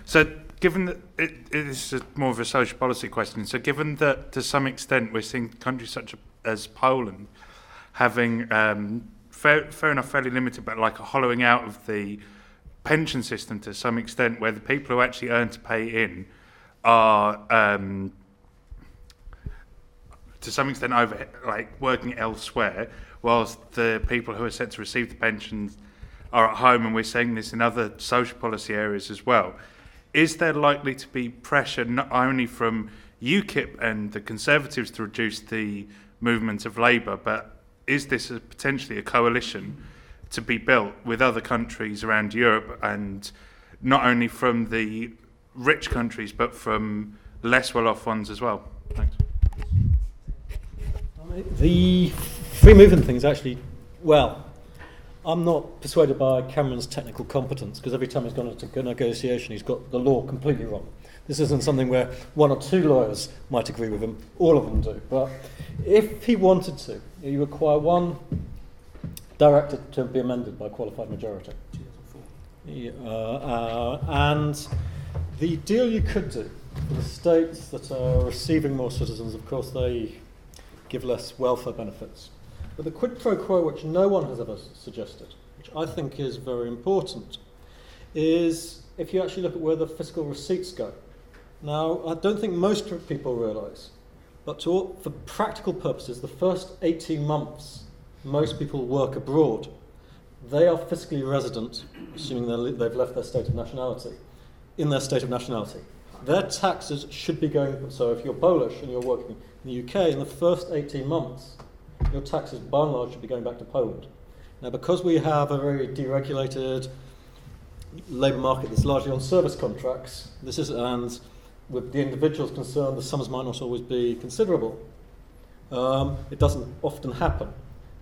So given that this is more of a social policy question, so given that to some extent we're seeing countries such as Poland having fair enough, fairly limited, but like a hollowing out of the pension system to some extent, where the people who actually earn to pay in are to some extent working elsewhere, whilst the people who are set to receive the pensions are at home, and we're seeing this in other social policy areas as well. Is there likely to be pressure not only from UKIP and the Conservatives to reduce the movement of labour, but is this potentially a coalition to be built with other countries around Europe, and not only from the rich countries but from less well-off ones as well? Thanks. The free movement thing is actually, well, I'm not persuaded by Cameron's technical competence, because every time he's gone into a negotiation he's got the law completely wrong. This isn't something where one or two lawyers might agree with him, all of them do. But if he wanted to, you require one directive to be amended by qualified majority. 2004. And the deal you could do for the states that are receiving more citizens, of course, they give less welfare benefits. But the quid pro quo, which no one has ever suggested, which I think is very important, is if you actually look at where the fiscal receipts go. Now, I don't think most people realise, but for practical purposes, the first 18 months, most people work abroad. They are fiscally resident, assuming they've left their state of nationality, in their state of nationality. Their taxes should be going, so if you're Polish and you're working in the UK, in the first 18 months, your taxes, by and large, should be going back to Poland. Now, because we have a very deregulated labour market that's largely on service contracts, and with the individuals concerned, the sums might not always be considerable. It doesn't often happen.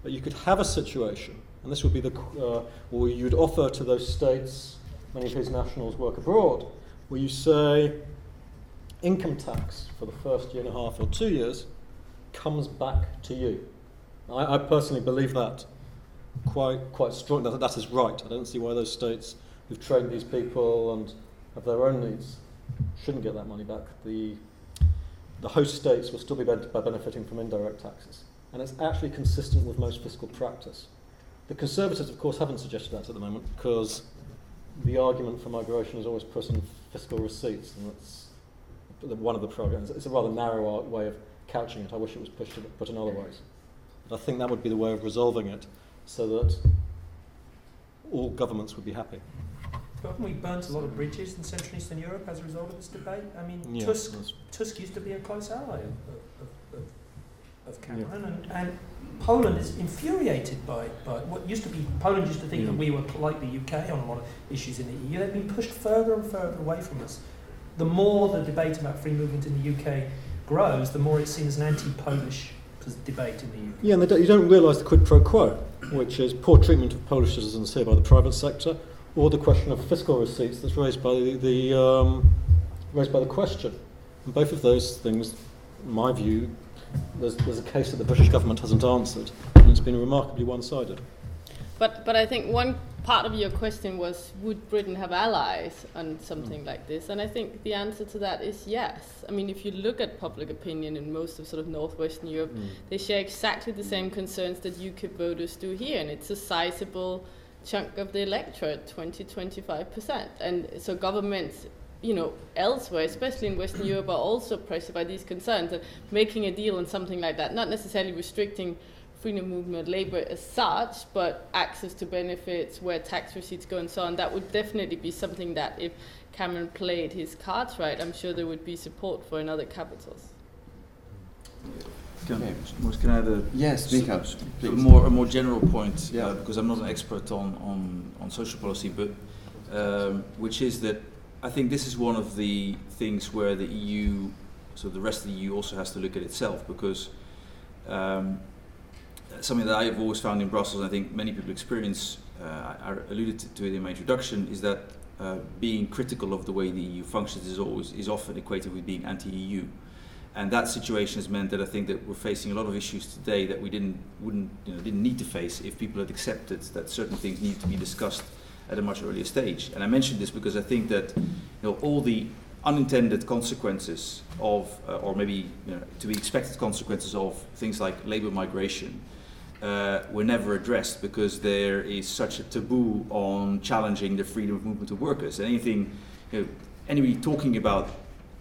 But you could have a situation, and this would be where you'd offer to those states, many of whose nationals work abroad, where you say income tax for the first year and a half or 2 years comes back to you. I personally believe that quite strongly, that is right. I don't see why those states who've trained these people and have their own needs shouldn't get that money back. The host states will still be benefiting from indirect taxes. And it's actually consistent with most fiscal practice. The Conservatives, of course, haven't suggested that at the moment, because the argument for migration is always put on fiscal receipts, and that's one of the programs. It's a rather narrow way of couching it. I wish it was put in other ways. But I think that would be the way of resolving it, so that all governments would be happy. Haven't we burnt a lot of bridges in Central and Eastern Europe as a result of this debate? I mean, Yeah, Tusk used to be a close ally of Cameron, and Poland is infuriated by what used to be. Poland used to think that we were like the UK on a lot of issues in the EU. They've been pushed further and further away from us. The more the debate about free movement in the UK grows, the more it's seen as an anti-Polish debate in the UK. Yeah, and you don't realise the quid pro quo, which is poor treatment of Polish citizens here by the private sector, or the question of fiscal receipts that's raised by the question. And both of those things, in my view, there's a case that the British government hasn't answered, and it's been remarkably one-sided. But I think one part of your question was, would Britain have allies on something like this? And I think the answer to that is yes. I mean, if you look at public opinion in most of sort of northwestern Europe, they share exactly the same concerns that UKIP voters do here, and it's a sizable chunk of the electorate, 20-25%. And so governments, elsewhere, especially in Western Europe, are also pressed by these concerns, and making a deal on something like that, not necessarily restricting freedom movement labour as such, but access to benefits, where tax receipts go and so on. That would definitely be something that, if Cameron played his cards right, I'm sure there would be support for in other capitals. Can I add a more general point, because I'm not an expert on social policy, but which is that I think this is one of the things where the EU, so the rest of the EU, also has to look at itself, because something that I have always found in Brussels, and I think many people experience, I alluded to it in my introduction, is that being critical of the way the EU functions is often equated with being anti-EU. And that situation has meant that I think that we're facing a lot of issues today that we didn't need to face if people had accepted that certain things need to be discussed at a much earlier stage. And I mentioned this because I think that all the unintended consequences of, or maybe to be expected consequences of things like labour migration were never addressed because there is such a taboo on challenging the freedom of movement of workers. Anybody talking about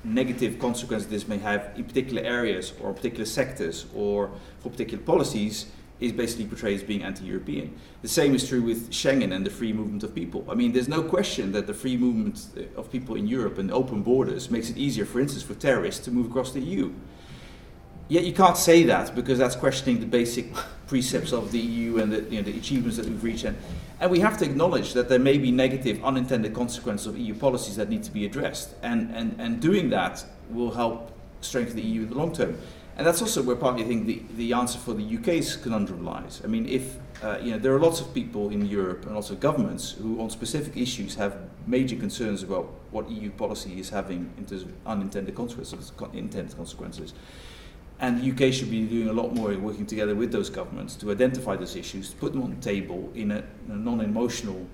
negative consequences this may have in particular areas or particular sectors or for particular policies is basically portrayed as being anti-European. The same is true with Schengen and the free movement of people. I mean, there's no question that the free movement of people in Europe and open borders makes it easier, for instance, for terrorists to move across the EU. Yet you can't say that because that's questioning the basic precepts of the EU and the achievements that we've reached. And we have to acknowledge that there may be negative, unintended consequences of EU policies that need to be addressed. And doing that will help strengthen the EU in the long term. And that's also where partly I think the answer for the UK's conundrum lies. I mean, if there are lots of people in Europe and lots of governments who on specific issues have major concerns about what EU policy is having in terms of unintended consequences, intended consequences. And the UK should be doing a lot more in working together with those governments to identify those issues, to put them on the table in a non-emotional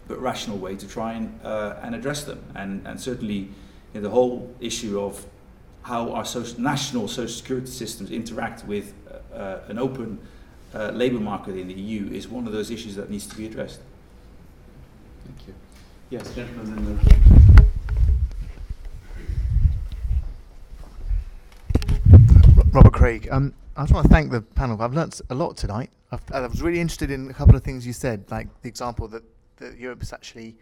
but rational way to try and address them. And certainly the whole issue of how our national social security systems interact with an open labour market in the EU is one of those issues that needs to be addressed. Thank you. Yes, gentlemen. Robert Craig. I just want to thank the panel. I've learnt a lot tonight. I was really interested in a couple of things you said, like the example that Europe is actually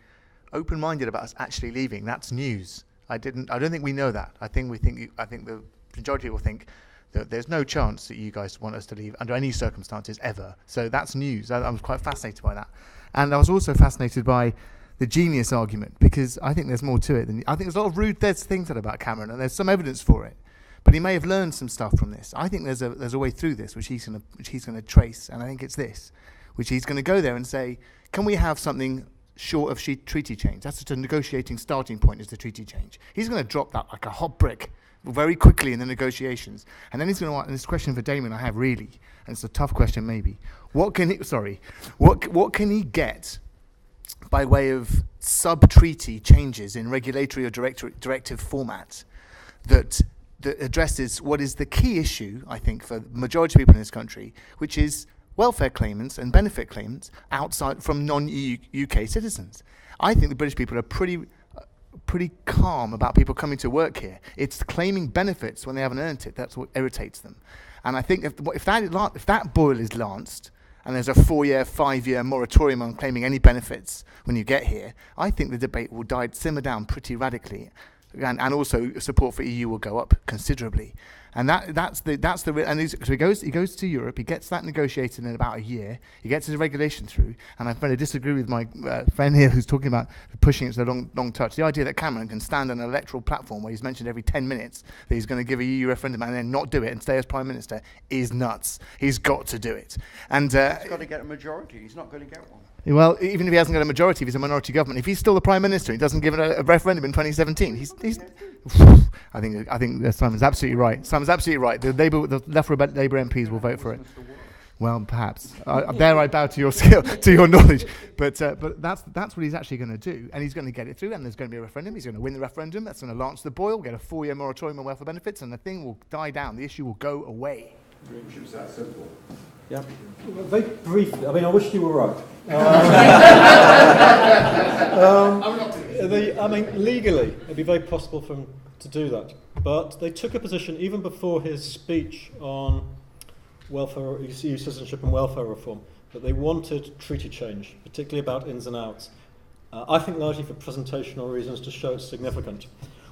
open-minded about us actually leaving. That's news. I don't think we know that. I think the majority will think that there's no chance that you guys want us to leave under any circumstances ever. So that's news. I was quite fascinated by that. And I was also fascinated by the genius argument, because I think there's more to it than I think there's a lot of rude things said about Cameron, and there's some evidence for it. But he may have learned some stuff from this. I think there's a way through this which he's going to trace, and I think it's this, which he's going to go there and say, can we have something short of treaty change? That's just a negotiating starting point, is the treaty change. He's going to drop that like a hot brick very quickly in the negotiations. And then he's going to, and this question for Damian I have really, and it's a tough question maybe, what can he get by way of sub-treaty changes in regulatory or directive format that addresses what is the key issue, I think, for the majority of people in this country, which is welfare claimants and benefit claimants outside from non-UK citizens. I think the British people are pretty calm about people coming to work here. It's claiming benefits when they haven't earned it. That's what irritates them. And I think if that boil is lanced, and there's a 4-year, 5-year moratorium on claiming any benefits when you get here, I think the debate will simmer down pretty radically. And also support for EU will go up considerably, and that's the and so he goes to Europe. He gets that negotiated in about a year. He gets his regulation through, and I very disagree with my friend here who's talking about pushing it to the long touch. The idea that Cameron can stand on an electoral platform where he's mentioned every 10 minutes that he's going to give a EU referendum and then not do it and stay as Prime Minister is nuts. He's got to do it, and he's got to get a majority. He's not going to get one. Well, even if he hasn't got a majority, if he's a minority government, if he's still the Prime Minister, he doesn't give it a referendum in 2017. He's I think Simon's absolutely right. The left Labour MPs will vote for it. Well, perhaps. There I bow to your skill, to your knowledge. But that's what he's actually going to do, and he's going to get it through. And there's going to be a referendum. He's going to win the referendum. That's going to launch the boil. Get a 4-year moratorium on welfare benefits, and the thing will die down. The issue will go away. It's that simple. Yeah. Very briefly, I mean, I wish you were right. Legally, it'd be very possible for him to do that. But they took a position even before his speech on welfare, EU citizenship and welfare reform, that they wanted treaty change, particularly about ins and outs. I think largely for presentational reasons to show it's significant.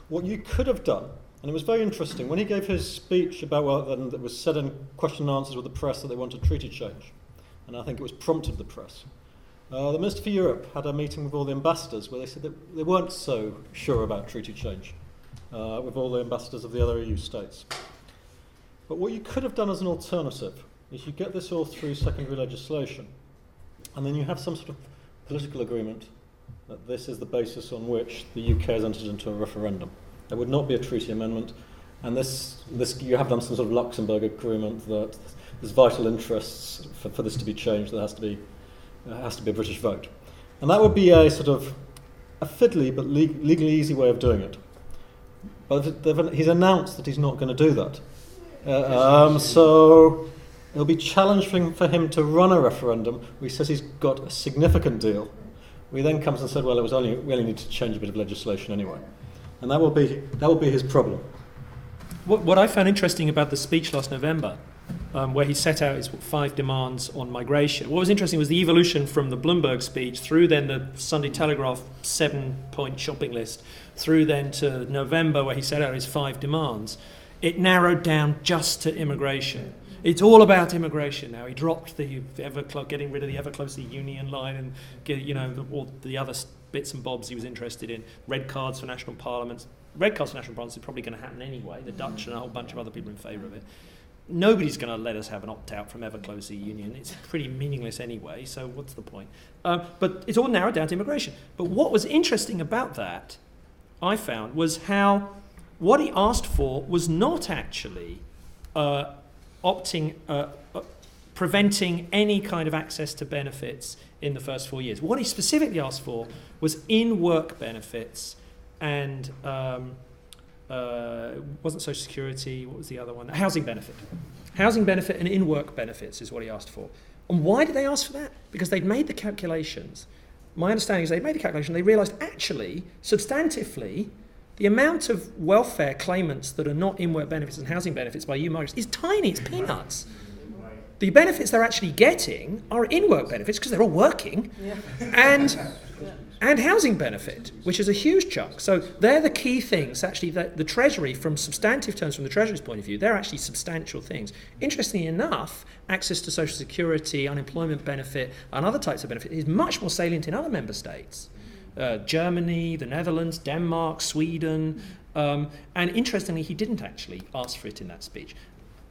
What you could have done, and it was very interesting, when he gave his speech about, and it was said in question and answers with the press that they wanted treaty change, and I think it was prompted the press. The Minister for Europe had a meeting with all the ambassadors where they said that they weren't so sure about treaty change with all the ambassadors of the other EU states. But what you could have done as an alternative is you get this all through secondary legislation, and then you have some sort of political agreement that this is the basis on which the UK has entered into a referendum. There would not be a treaty amendment, and this you have done some sort of Luxembourg agreement that there's vital interests for this to be changed. There has to be a British vote, and that would be a sort of a fiddly but legally easy way of doing it. But he's announced that he's not going to do that. So it'll be challenging for him to run a referendum where he says he's got a significant deal. He then comes and said, well, we only need to change a bit of legislation anyway. And that will be his problem. What I found interesting about the speech last November, where he set out his 5 demands on migration, what was interesting was the evolution from the Bloomberg speech through then the Sunday Telegraph 7-point shopping list, through then to November where he set out his 5 demands. It narrowed down just to immigration. It's all about immigration now. He dropped the getting rid of the ever closer union line and all the other bits and bobs he was interested in. Red cards for national parliaments. Red cards for national parliaments is probably going to happen anyway. The Dutch and a whole bunch of other people are in favour of it. Nobody's going to let us have an opt-out from ever closer union. It's pretty meaningless anyway, so what's the point? But it's all narrowed down to immigration. But what was interesting about that, I found, was how what he asked for was not actually preventing any kind of access to benefits in the first 4 years. What he specifically asked for was in-work benefits and wasn't Social Security, what was the other one? Housing benefit. Housing benefit and in-work benefits is what he asked for. And why did they ask for that? Because they'd made the calculations. My understanding is they'd made the calculation, they realised actually, substantively, the amount of welfare claimants that are not in-work benefits and housing benefits by EU migrants is tiny, it's peanuts. The benefits they're actually getting are in-work benefits because they're all working, and housing benefit, which is a huge chunk. So they're the key things, actually, that the Treasury, from substantive terms, from the Treasury's point of view, they're actually substantial things. Interestingly enough, access to Social Security, unemployment benefit, and other types of benefit is much more salient in other member states. Germany, the Netherlands, Denmark, Sweden, and interestingly, he didn't actually ask for it in that speech.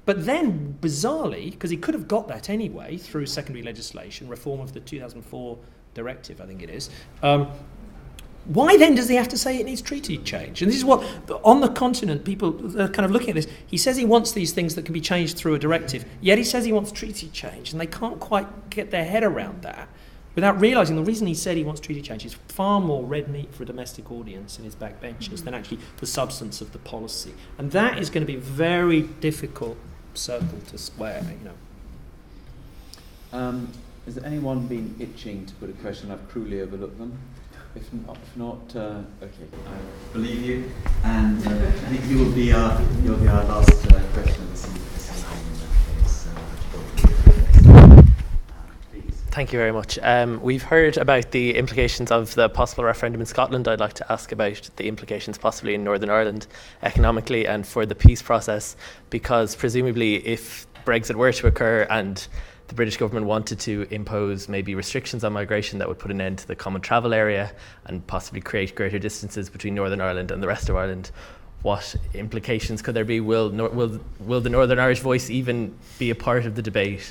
But then, bizarrely, because he could have got that anyway through secondary legislation, reform of the 2004 directive, I think it is, why then does he have to say it needs treaty change? And this is what, on the continent, people are kind of looking at this. He says he wants these things that can be changed through a directive, yet he says he wants treaty change, and they can't quite get their head around that without realising the reason he said he wants treaty change is far more red meat for a domestic audience in his backbenchers than actually the substance of the policy. And that is going to be a very difficult circle to square, Has anyone been itching to put a question? I've cruelly overlooked them. If not, okay, I believe you, and I think you'll be our last question this evening. Please. Thank you very much. We've heard about the implications of the possible referendum in Scotland. I'd like to ask about the implications possibly in Northern Ireland economically and for the peace process, because presumably if Brexit were to occur and the British government wanted to impose maybe restrictions on migration that would put an end to the common travel area and possibly create greater distances between Northern Ireland and the rest of Ireland, what implications could there be? Will the Northern Irish voice even be a part of the debate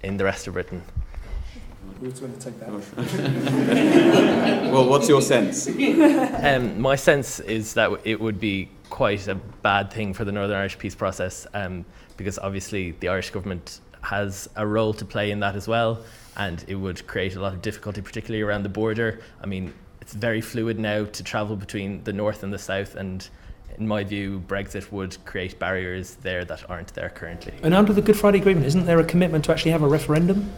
in the rest of Britain? Who's going to take that? Well, what's your sense? My sense is that it would be quite a bad thing for the Northern Irish peace process, because obviously the Irish government has a role to play in that as well, and it would create a lot of difficulty, particularly around the border. I mean, it's very fluid now to travel between the north and the south, and in my view, Brexit would create barriers there that aren't there currently. And under the Good Friday Agreement, isn't there a commitment to actually have a referendum?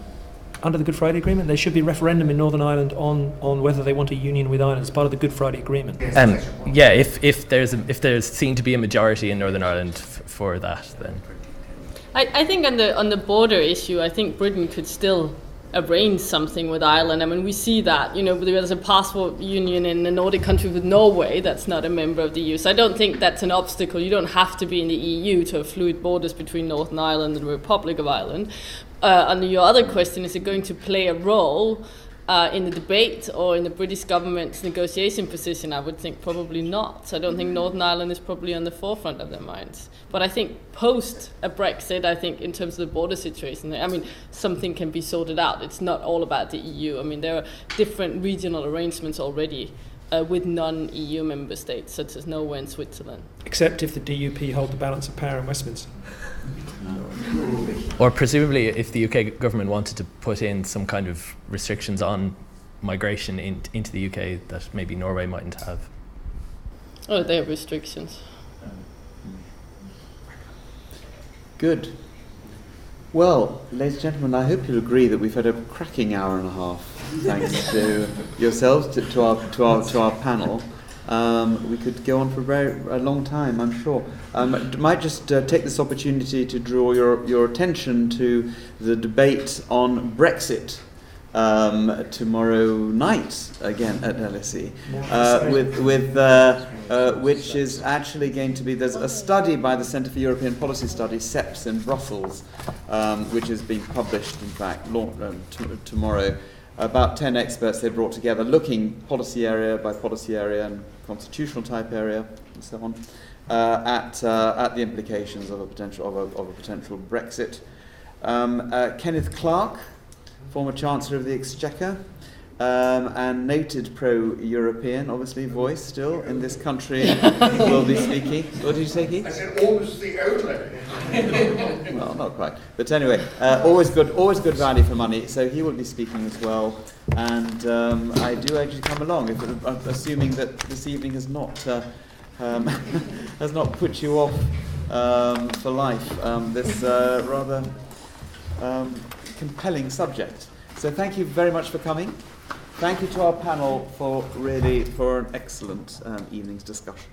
Under the Good Friday Agreement, there should be a referendum in Northern Ireland on whether they want a union with Ireland as part of the Good Friday Agreement. Yeah, if there's seen to be a majority in Northern Ireland for that, then. I think on the border issue, I think Britain could still arrange something with Ireland. I mean, we see that, there's a passport union in the Nordic country with Norway that's not a member of the EU. So I don't think that's an obstacle. You don't have to be in the EU to have fluid borders between Northern Ireland and the Republic of Ireland. On your other question, is it going to play a role in the debate or in the British government's negotiation position? I would think probably not. So I don't think Northern Ireland is probably on the forefront of their minds. But I think post a Brexit, I think in terms of the border situation, I mean, something can be sorted out. It's not all about the EU. I mean, there are different regional arrangements already with non-EU member states, such as Norway and Switzerland. Except if the DUP hold the balance of power in Westminster. Or presumably if the UK government wanted to put in some kind of restrictions on migration into the UK that maybe Norway mightn't have. Oh, they have restrictions. Good. Well, ladies and gentlemen, I hope you'll agree that we've had a cracking hour and a half, thanks to yourselves, to our panel. We could go on for a long time, I'm sure. Might just take this opportunity to draw your attention to the debate on Brexit tomorrow night again at LSE, which is actually going to be, there's a study by the Centre for European Policy Studies, CEPS, in Brussels, which is being published, in fact, tomorrow. About 10 experts they brought together, looking policy area by policy area and constitutional type area and so on, at the implications of a potential Brexit. Kenneth Clarke, former Chancellor of the Exchequer, and noted pro-European, obviously, voice still in this country, will be speaking. What did you say, Keith? I said almost the only. Well, not quite. But anyway, always good value for money. So he will be speaking as well. And I do urge you to come along, assuming that this evening has not put you off for life. This rather compelling subject. So thank you very much for coming. Thank you to our panel for an excellent evening's discussion.